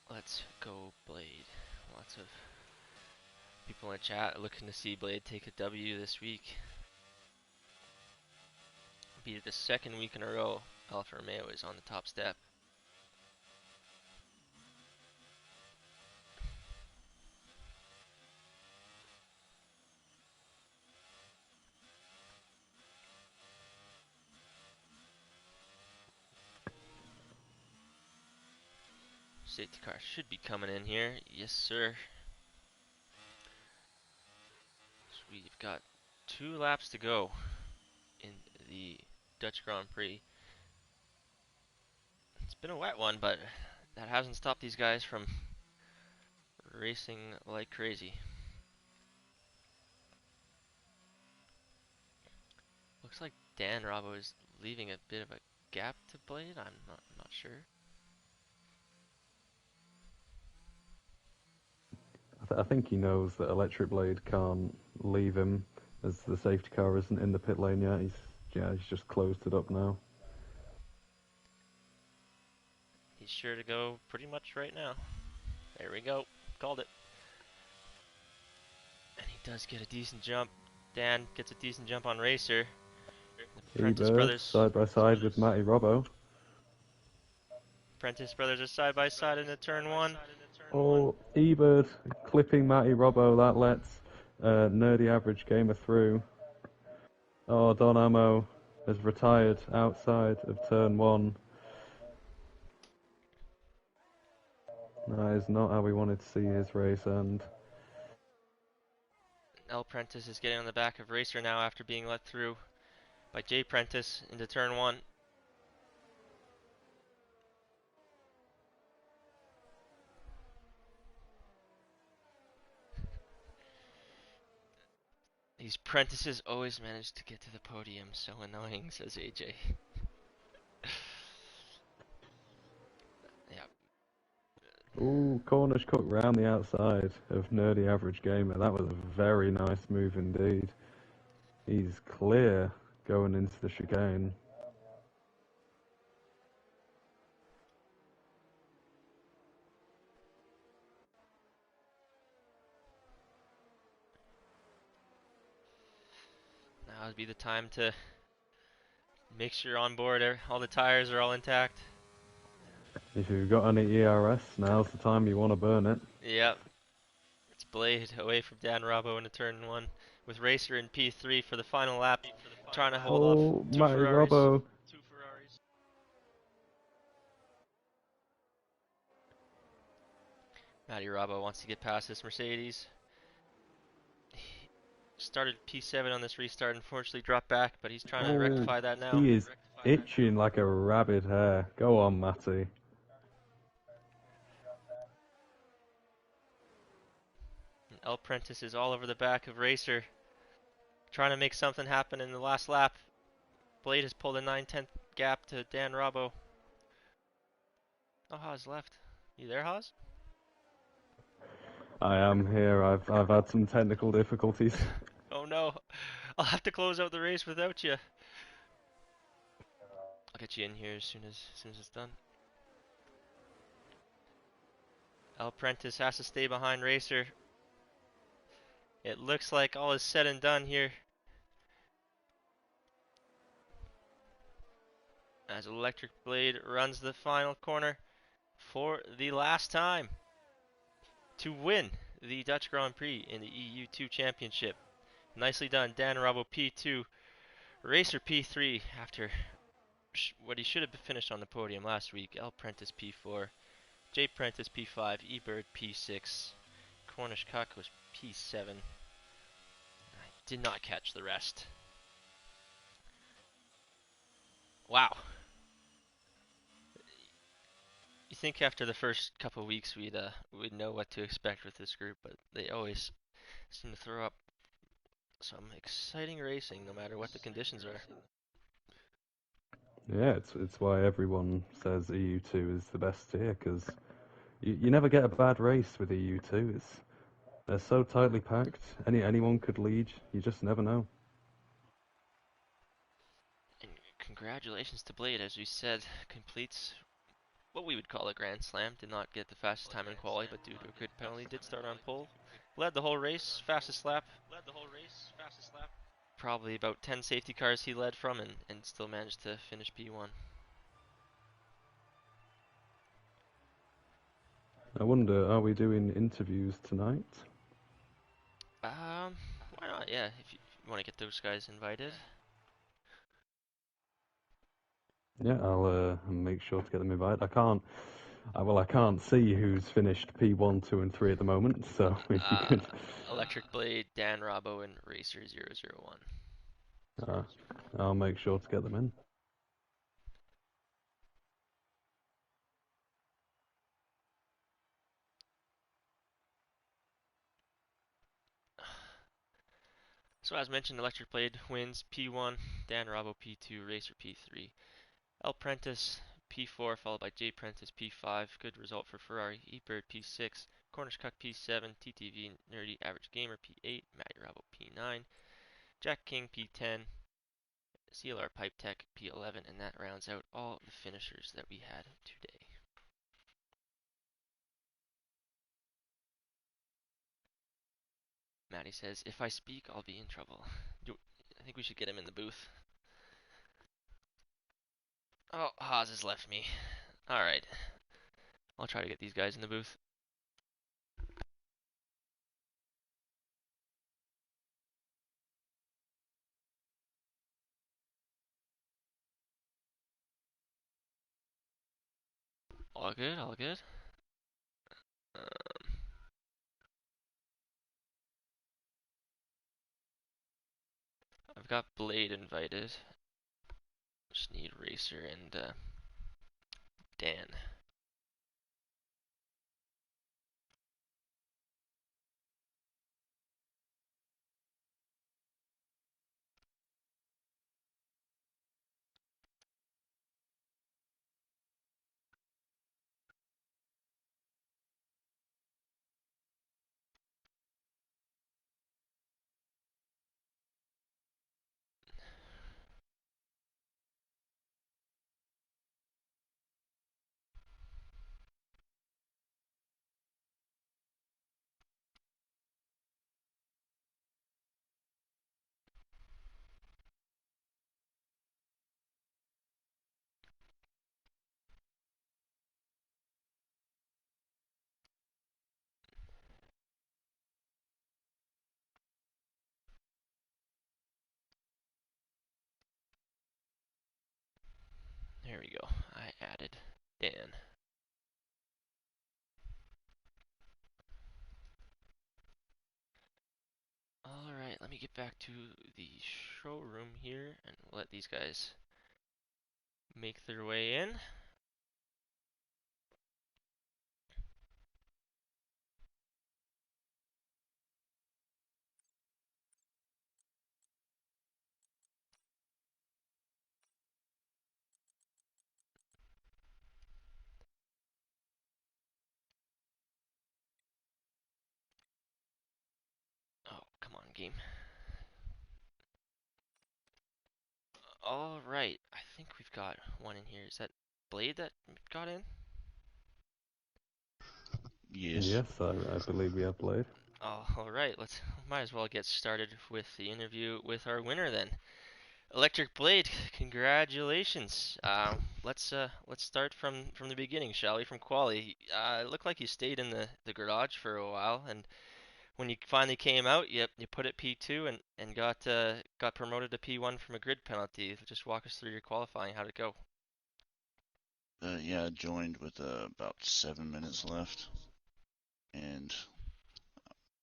Speaker 1: Let's go Blade. Lots of people in the chat looking to see Blade take a W this week. Be it the second week in a row Alfa Romeo is on the top step. Safety car should be coming in here. Yes, sir. So we've got 2 laps to go in the Dutch Grand Prix. It's been a wet one, but that hasn't stopped these guys from racing like crazy. Looks like Dan Robbo is leaving a bit of a gap to Blade. I'm not sure.
Speaker 2: I think he knows that Electric Blade can't leave him as the safety car isn't in the pit lane yet. He's just closed it up now.
Speaker 1: He's sure to go pretty much right now. There we go. Called it. And he does get a decent jump. Dan gets a decent jump on Racer. The Prentice
Speaker 2: Ebert
Speaker 1: brothers.
Speaker 2: side by side with Matty Robbo.
Speaker 1: Prentice brothers are side by side into turn 1.
Speaker 2: Oh, Ebert clipping Matty Robbo. That lets Nerdy Average Gamer through. Oh, Don Ammo has retired outside of turn 1. That is not how we wanted to see his race end.
Speaker 1: L Prentice is getting on the back of Racer now after being let through by J Prentice into turn 1. These Prentices always manage to get to the podium. So annoying, says AJ. Yeah.
Speaker 2: Ooh, Cornish Cook round the outside of Nerdy Average Gamer. That was a very nice move indeed. He's clear going into the chicane.
Speaker 1: Now would be the time to make sure you're on board. All the tires are all intact.
Speaker 2: If you've got any ERS, now's the time you want to burn it.
Speaker 1: Yep. It's Blade away from Dan Robbo into turn 1 with Racer in P3 for the final lap, trying to hold off
Speaker 2: Oh,
Speaker 1: 2
Speaker 2: Matty
Speaker 1: Ferraris.
Speaker 2: Robbo.
Speaker 1: Matty Robbo wants to get past this Mercedes. He started P7 on this restart, unfortunately dropped back, but he's trying to
Speaker 2: Oh,
Speaker 1: rectify that now.
Speaker 2: he is itching like a rabid hare. Go on, Matty.
Speaker 1: And El Prentice is all over the back of Racer, trying to make something happen in the last lap. Blade has pulled a 9/10 gap to Dan Robbo. Oh, Haas left. You there, Haas?
Speaker 2: I am here. I've had some technical difficulties.
Speaker 1: Oh no, I'll have to close out the race without you. I'll get you in here as soon as it's done. El Prentice has to stay behind Racer. It looks like all is said and done here, as Electric Blade runs the final corner for the last time to win the Dutch Grand Prix in the EU2 Championship. Nicely done, Dan Robbo P2, Racer P3 after what he should have finished on the podium last week. El Prentice P4, J Prentice P5, eBird P6, Cornish Cock was P7. I did not catch the rest. Wow. You think after the first couple of weeks we'd know what to expect with this group, but they always seem to throw up some exciting racing no matter what the conditions are.
Speaker 2: Yeah, it's why everyone says EU2 is the best tier because you never get a bad race with EU2. They're so tightly packed. Anyone could lead. You just never know.
Speaker 1: And congratulations to Blade, as we said, completes what we would call a grand slam. Did not get the fastest time in quali, but due to a grid penalty, did start on pole. Led the whole race, fastest lap. Probably about 10 safety cars he led from, and still managed to finish P1.
Speaker 2: I wonder, are we doing interviews tonight?
Speaker 1: Why not? Yeah, if you want to get those guys invited.
Speaker 2: Yeah, I'll make sure to get them invited. I can't. Well, I can't see who's finished P1, 2, and 3 at the moment. So if you
Speaker 1: Uh,
Speaker 2: could,
Speaker 1: Electric Blade, Dan Robbo, and Racer001.
Speaker 2: uh, I'll make sure to get them in.
Speaker 1: So as mentioned, Electric Blade wins P1, Dan Robbo P2, Racer P3, L Prentice P4, followed by J Prentice P5. Good result for Ferrari. E-Bird P6, Cornish Cuck P7, TTV Nerdy Average Gamer P8, Matty Robbo P9, Jack King P10, CLR Pipe Tech P11, and that rounds out all the finishers that we had today. Matty says, if I speak, I'll be in trouble. I think we should get him in the booth. Oh, Haas has left me. Alright, I'll try to get these guys in the booth. All good, all good. Um, I've got Blade invited. Just need Racer and Dan. There we go. I added Dan. Alright, let me get back to the showroom here and let these guys make their way in. Oh, come on, game. Alright, I think we've got one in here. Is that Blade that got in?
Speaker 3: Yes.
Speaker 2: Yes, I believe we have Blade.
Speaker 1: Oh, alright, let's might as well get started with the interview with our winner then. Electric Blade, congratulations. Let's start from the beginning, shall we? From quali. It looked like you stayed in the garage for a while, and when you finally came out, you put it P2 and got promoted to P1 from a grid penalty. Just walk us through your qualifying. How'd it go?
Speaker 3: Yeah, I joined with about 7 minutes left, and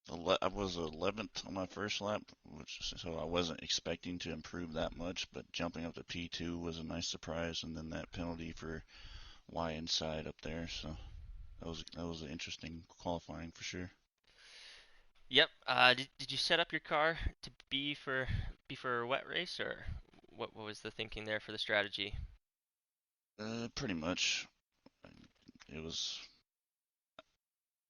Speaker 3: the I was 11th on my first lap, so I wasn't expecting to improve that much. But jumping up to P2 was a nice surprise, and then that penalty for Y inside up there. So that was an interesting qualifying for sure.
Speaker 1: Yep. Did you set up your car to be for a wet race, or what was the thinking there for the strategy?
Speaker 3: Pretty much. It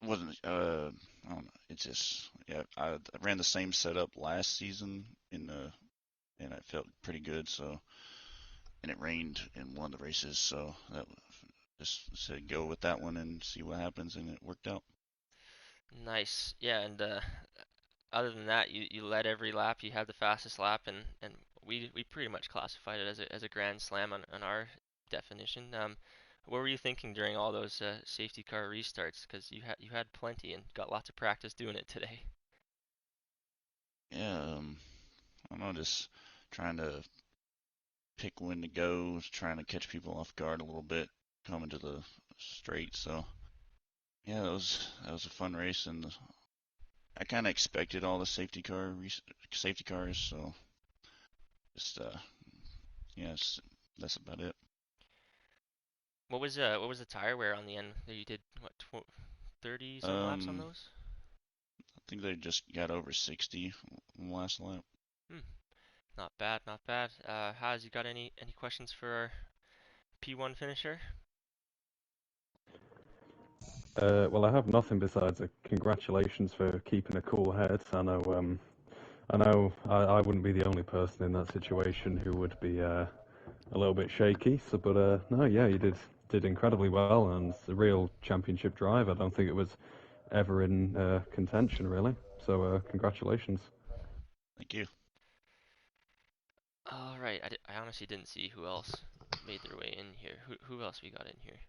Speaker 3: wasn't I don't know. It just yeah. I ran the same setup last season and it felt pretty good. So and it rained in one of the races, so that just said go with that one and see what happens, and it worked out.
Speaker 1: Nice. Yeah, and other than that, you led every lap. You had the fastest lap, and we pretty much classified it as a grand slam on our definition. What were you thinking during all those safety car restarts? Because you had plenty and got lots of practice doing it today.
Speaker 3: Yeah, I don't know, just trying to pick when to go, trying to catch people off guard a little bit coming to the straight. So yeah, that was a fun race, and I kind of expected all the safety cars, so just yeah, that's about it.
Speaker 1: What was the tire wear on the end? You did what 30 some laps on
Speaker 3: Um,
Speaker 1: those?
Speaker 3: I think they just got over 60 on the last lap.
Speaker 1: Hmm, not bad, not bad. Has you got any questions for our P1 finisher?
Speaker 2: Well, I have nothing besides a congratulations for keeping a cool head. I wouldn't be the only person in that situation who would be a little bit shaky. So, but no, yeah, you did incredibly well, and it's a real championship drive. I don't think it was ever in contention really. So, congratulations.
Speaker 3: Thank you.
Speaker 1: All right, I honestly didn't see who else made their way in here. Who else we got in here?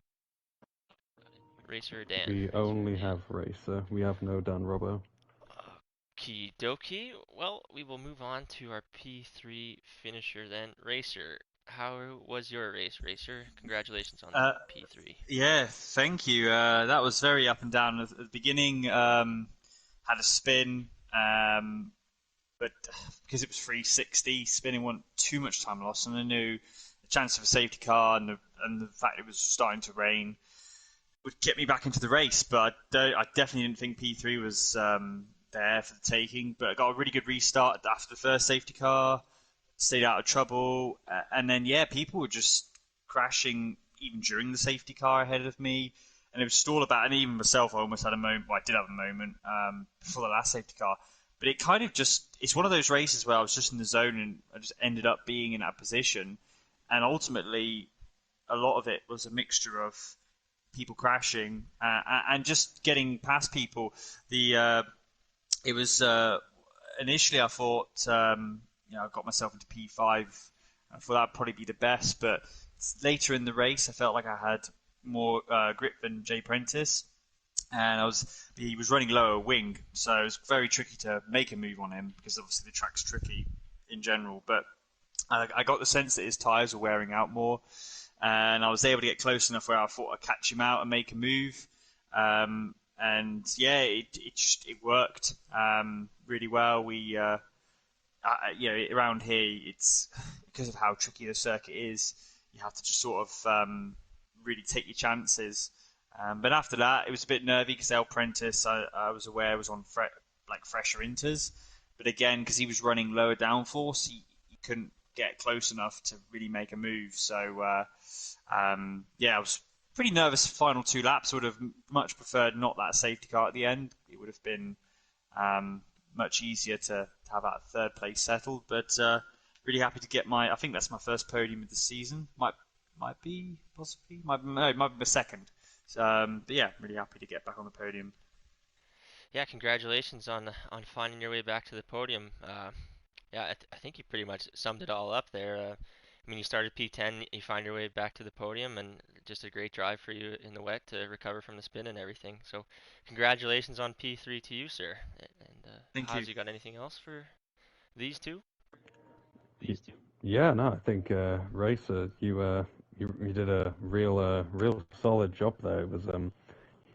Speaker 1: Racer or Dan?
Speaker 2: We only have Racer. We have no Dan Robbo.
Speaker 1: Okie dokie. Well, we will move on to our P3 finisher then. Racer, how was your race, Racer? Congratulations on that
Speaker 4: Uh,
Speaker 1: P3.
Speaker 4: yeah, thank you. That was very up and down at the beginning. Had a spin, but because it was 360, spinning wasn't too much time lost, and I knew the chance of a safety car and the fact it was starting to rain would get me back into the race. But I definitely didn't think P3 was there for the taking. But I got a really good restart after the first safety car, stayed out of trouble, and then yeah, people were just crashing even during the safety car ahead of me, and it was just all about. And even myself, I almost had a moment. Well, I did have a moment before the last safety car, but it kind of just—it's one of those races where I was just in the zone and I just ended up being in that position, and ultimately, a lot of it was a mixture of people crashing and just getting past people. The it was initially I thought I got myself into P5. I thought that'd probably be the best, but later in the race I felt like I had more grip than Jay Prentice, and he was running lower wing, so it was very tricky to make a move on him because obviously the track's tricky in general. But I got the sense that his tyres were wearing out more, and I was able to get close enough where I thought I'd catch him out and make a move. And yeah, it worked really well. Around here, it's because of how tricky the circuit is. You have to just sort of really take your chances. But after that, it was a bit nervy because El Prentice, I was aware, was on fresher inters. But again, because he was running lower downforce, he couldn't get close enough to really make a move. So yeah, I was pretty nervous. Final two laps would have much preferred not that safety car at the end. It would have been much easier to have that third place settled. But really happy to get I think that's my first podium of the season. Might be possibly no, it might be my second. But yeah, really happy to get back on the podium.
Speaker 1: Yeah, congratulations on finding your way back to the podium. Yeah, I think you pretty much summed it all up there. I mean, you started P10, you find your way back to the podium, and just a great drive for you in the wet to recover from the spin and everything. So, congratulations on P3 to you, sir. And
Speaker 4: Thank
Speaker 1: has
Speaker 4: you.
Speaker 1: you got anything else for these two?
Speaker 2: Yeah, no, I think Racer, you did a real solid job there. It was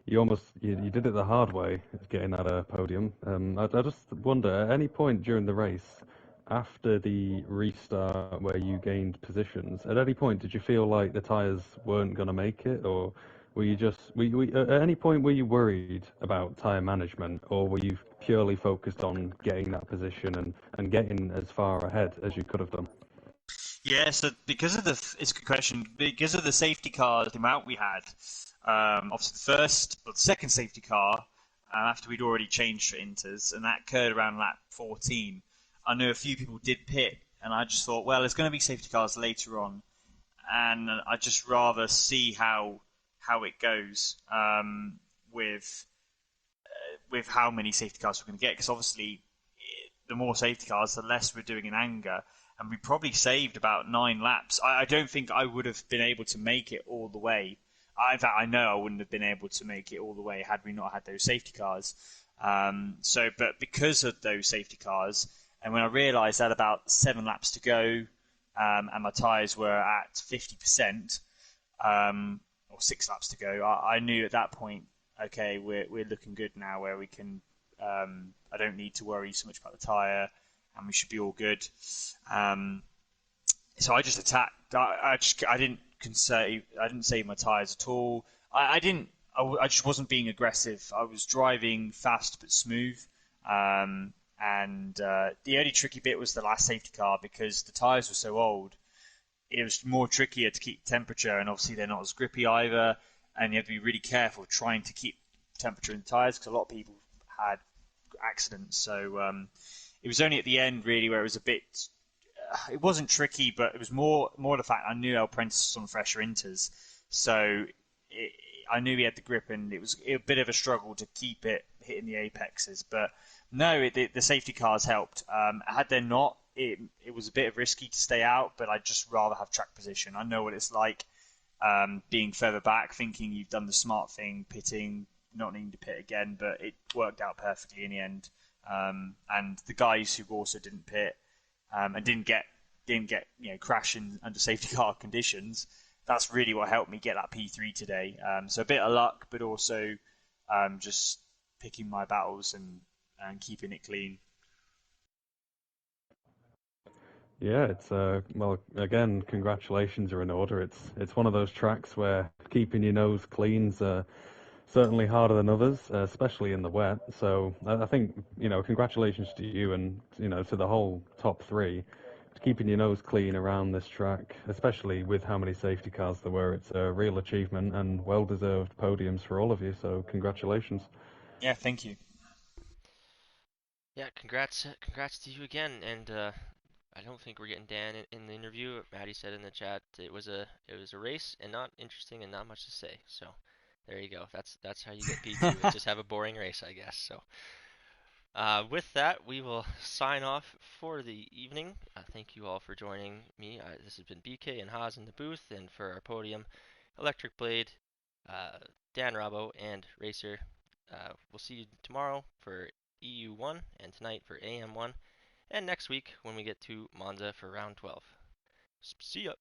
Speaker 2: you did it the hard way, getting that podium. I just wonder, at any point during the race, after the restart where you gained positions, at any point did you feel like the tyres weren't going to make it, or were you just at any point were you worried about tyre management, or were you purely focused on getting that position and getting as far ahead as you could have done?
Speaker 4: Yeah, so because of it's a good question. Because of the safety cars, the amount we had, obviously the second safety car, after we'd already changed for Inters, and that occurred around lap 14. I knew a few people did pit, and I just thought, well, there's going to be safety cars later on, and I'd just rather see how it goes with how many safety cars we're going to get, because obviously the more safety cars, the less we're doing in anger. And we probably saved about 9 laps. I don't think I would have been able to make it all the way. In fact, I know I wouldn't have been able to make it all the way had we not had those safety cars. But because of those safety cars, and when I realised that about 7 laps to go, and my tyres were at 50%, or 6 laps to go, I knew at that point, okay, we're looking good now, where we can. I don't need to worry so much about the tyre, and we should be all good. So I just attacked. I didn't save my tyres at all. I just wasn't being aggressive. I was driving fast but smooth. And the only tricky bit was the last safety car, because the tyres were so old. It was more trickier to keep temperature, and obviously they're not as grippy either. And you have to be really careful trying to keep temperature in the tyres, because a lot of people had accidents. So it was only at the end really where it was a bit. It wasn't tricky, but it was more the fact I knew El Prentice was on fresher inters, so I knew he had the grip, and it was a bit of a struggle to keep it hitting the apexes. But no, the safety cars helped. Had they not, it was a bit risky to stay out, but I'd just rather have track position. I know what it's like, being further back, thinking you've done the smart thing, pitting, not needing to pit again, but it worked out perfectly in the end. And the guys who also didn't pit, and didn't get crashing under safety car conditions, that's really what helped me get that P3 today. So a bit of luck, but also just picking my battles and keeping it clean.
Speaker 2: Yeah, it's well, again, congratulations are in order. It's one of those tracks where keeping your nose clean's certainly harder than others, especially in the wet. So I think, congratulations to you and, to the whole top three. Keeping your nose clean around this track, especially with how many safety cars there were. It's a real achievement and well-deserved podiums for all of you. So congratulations.
Speaker 4: Yeah, thank you.
Speaker 1: Yeah, congrats to you again. And I don't think we're getting Dan in the interview. Maddie said in the chat it was a race and not interesting and not much to say. So there you go. That's how you get P2. Is just have a boring race, I guess. So with that, we will sign off for the evening. Thank you all for joining me. This has been BK and Haas in the booth, and for our podium, Electric Blade, uh, Dan Robbo, and Racer. We'll see you tomorrow for EU1 and tonight for AM1, and next week when we get to Monza for round 12. See ya!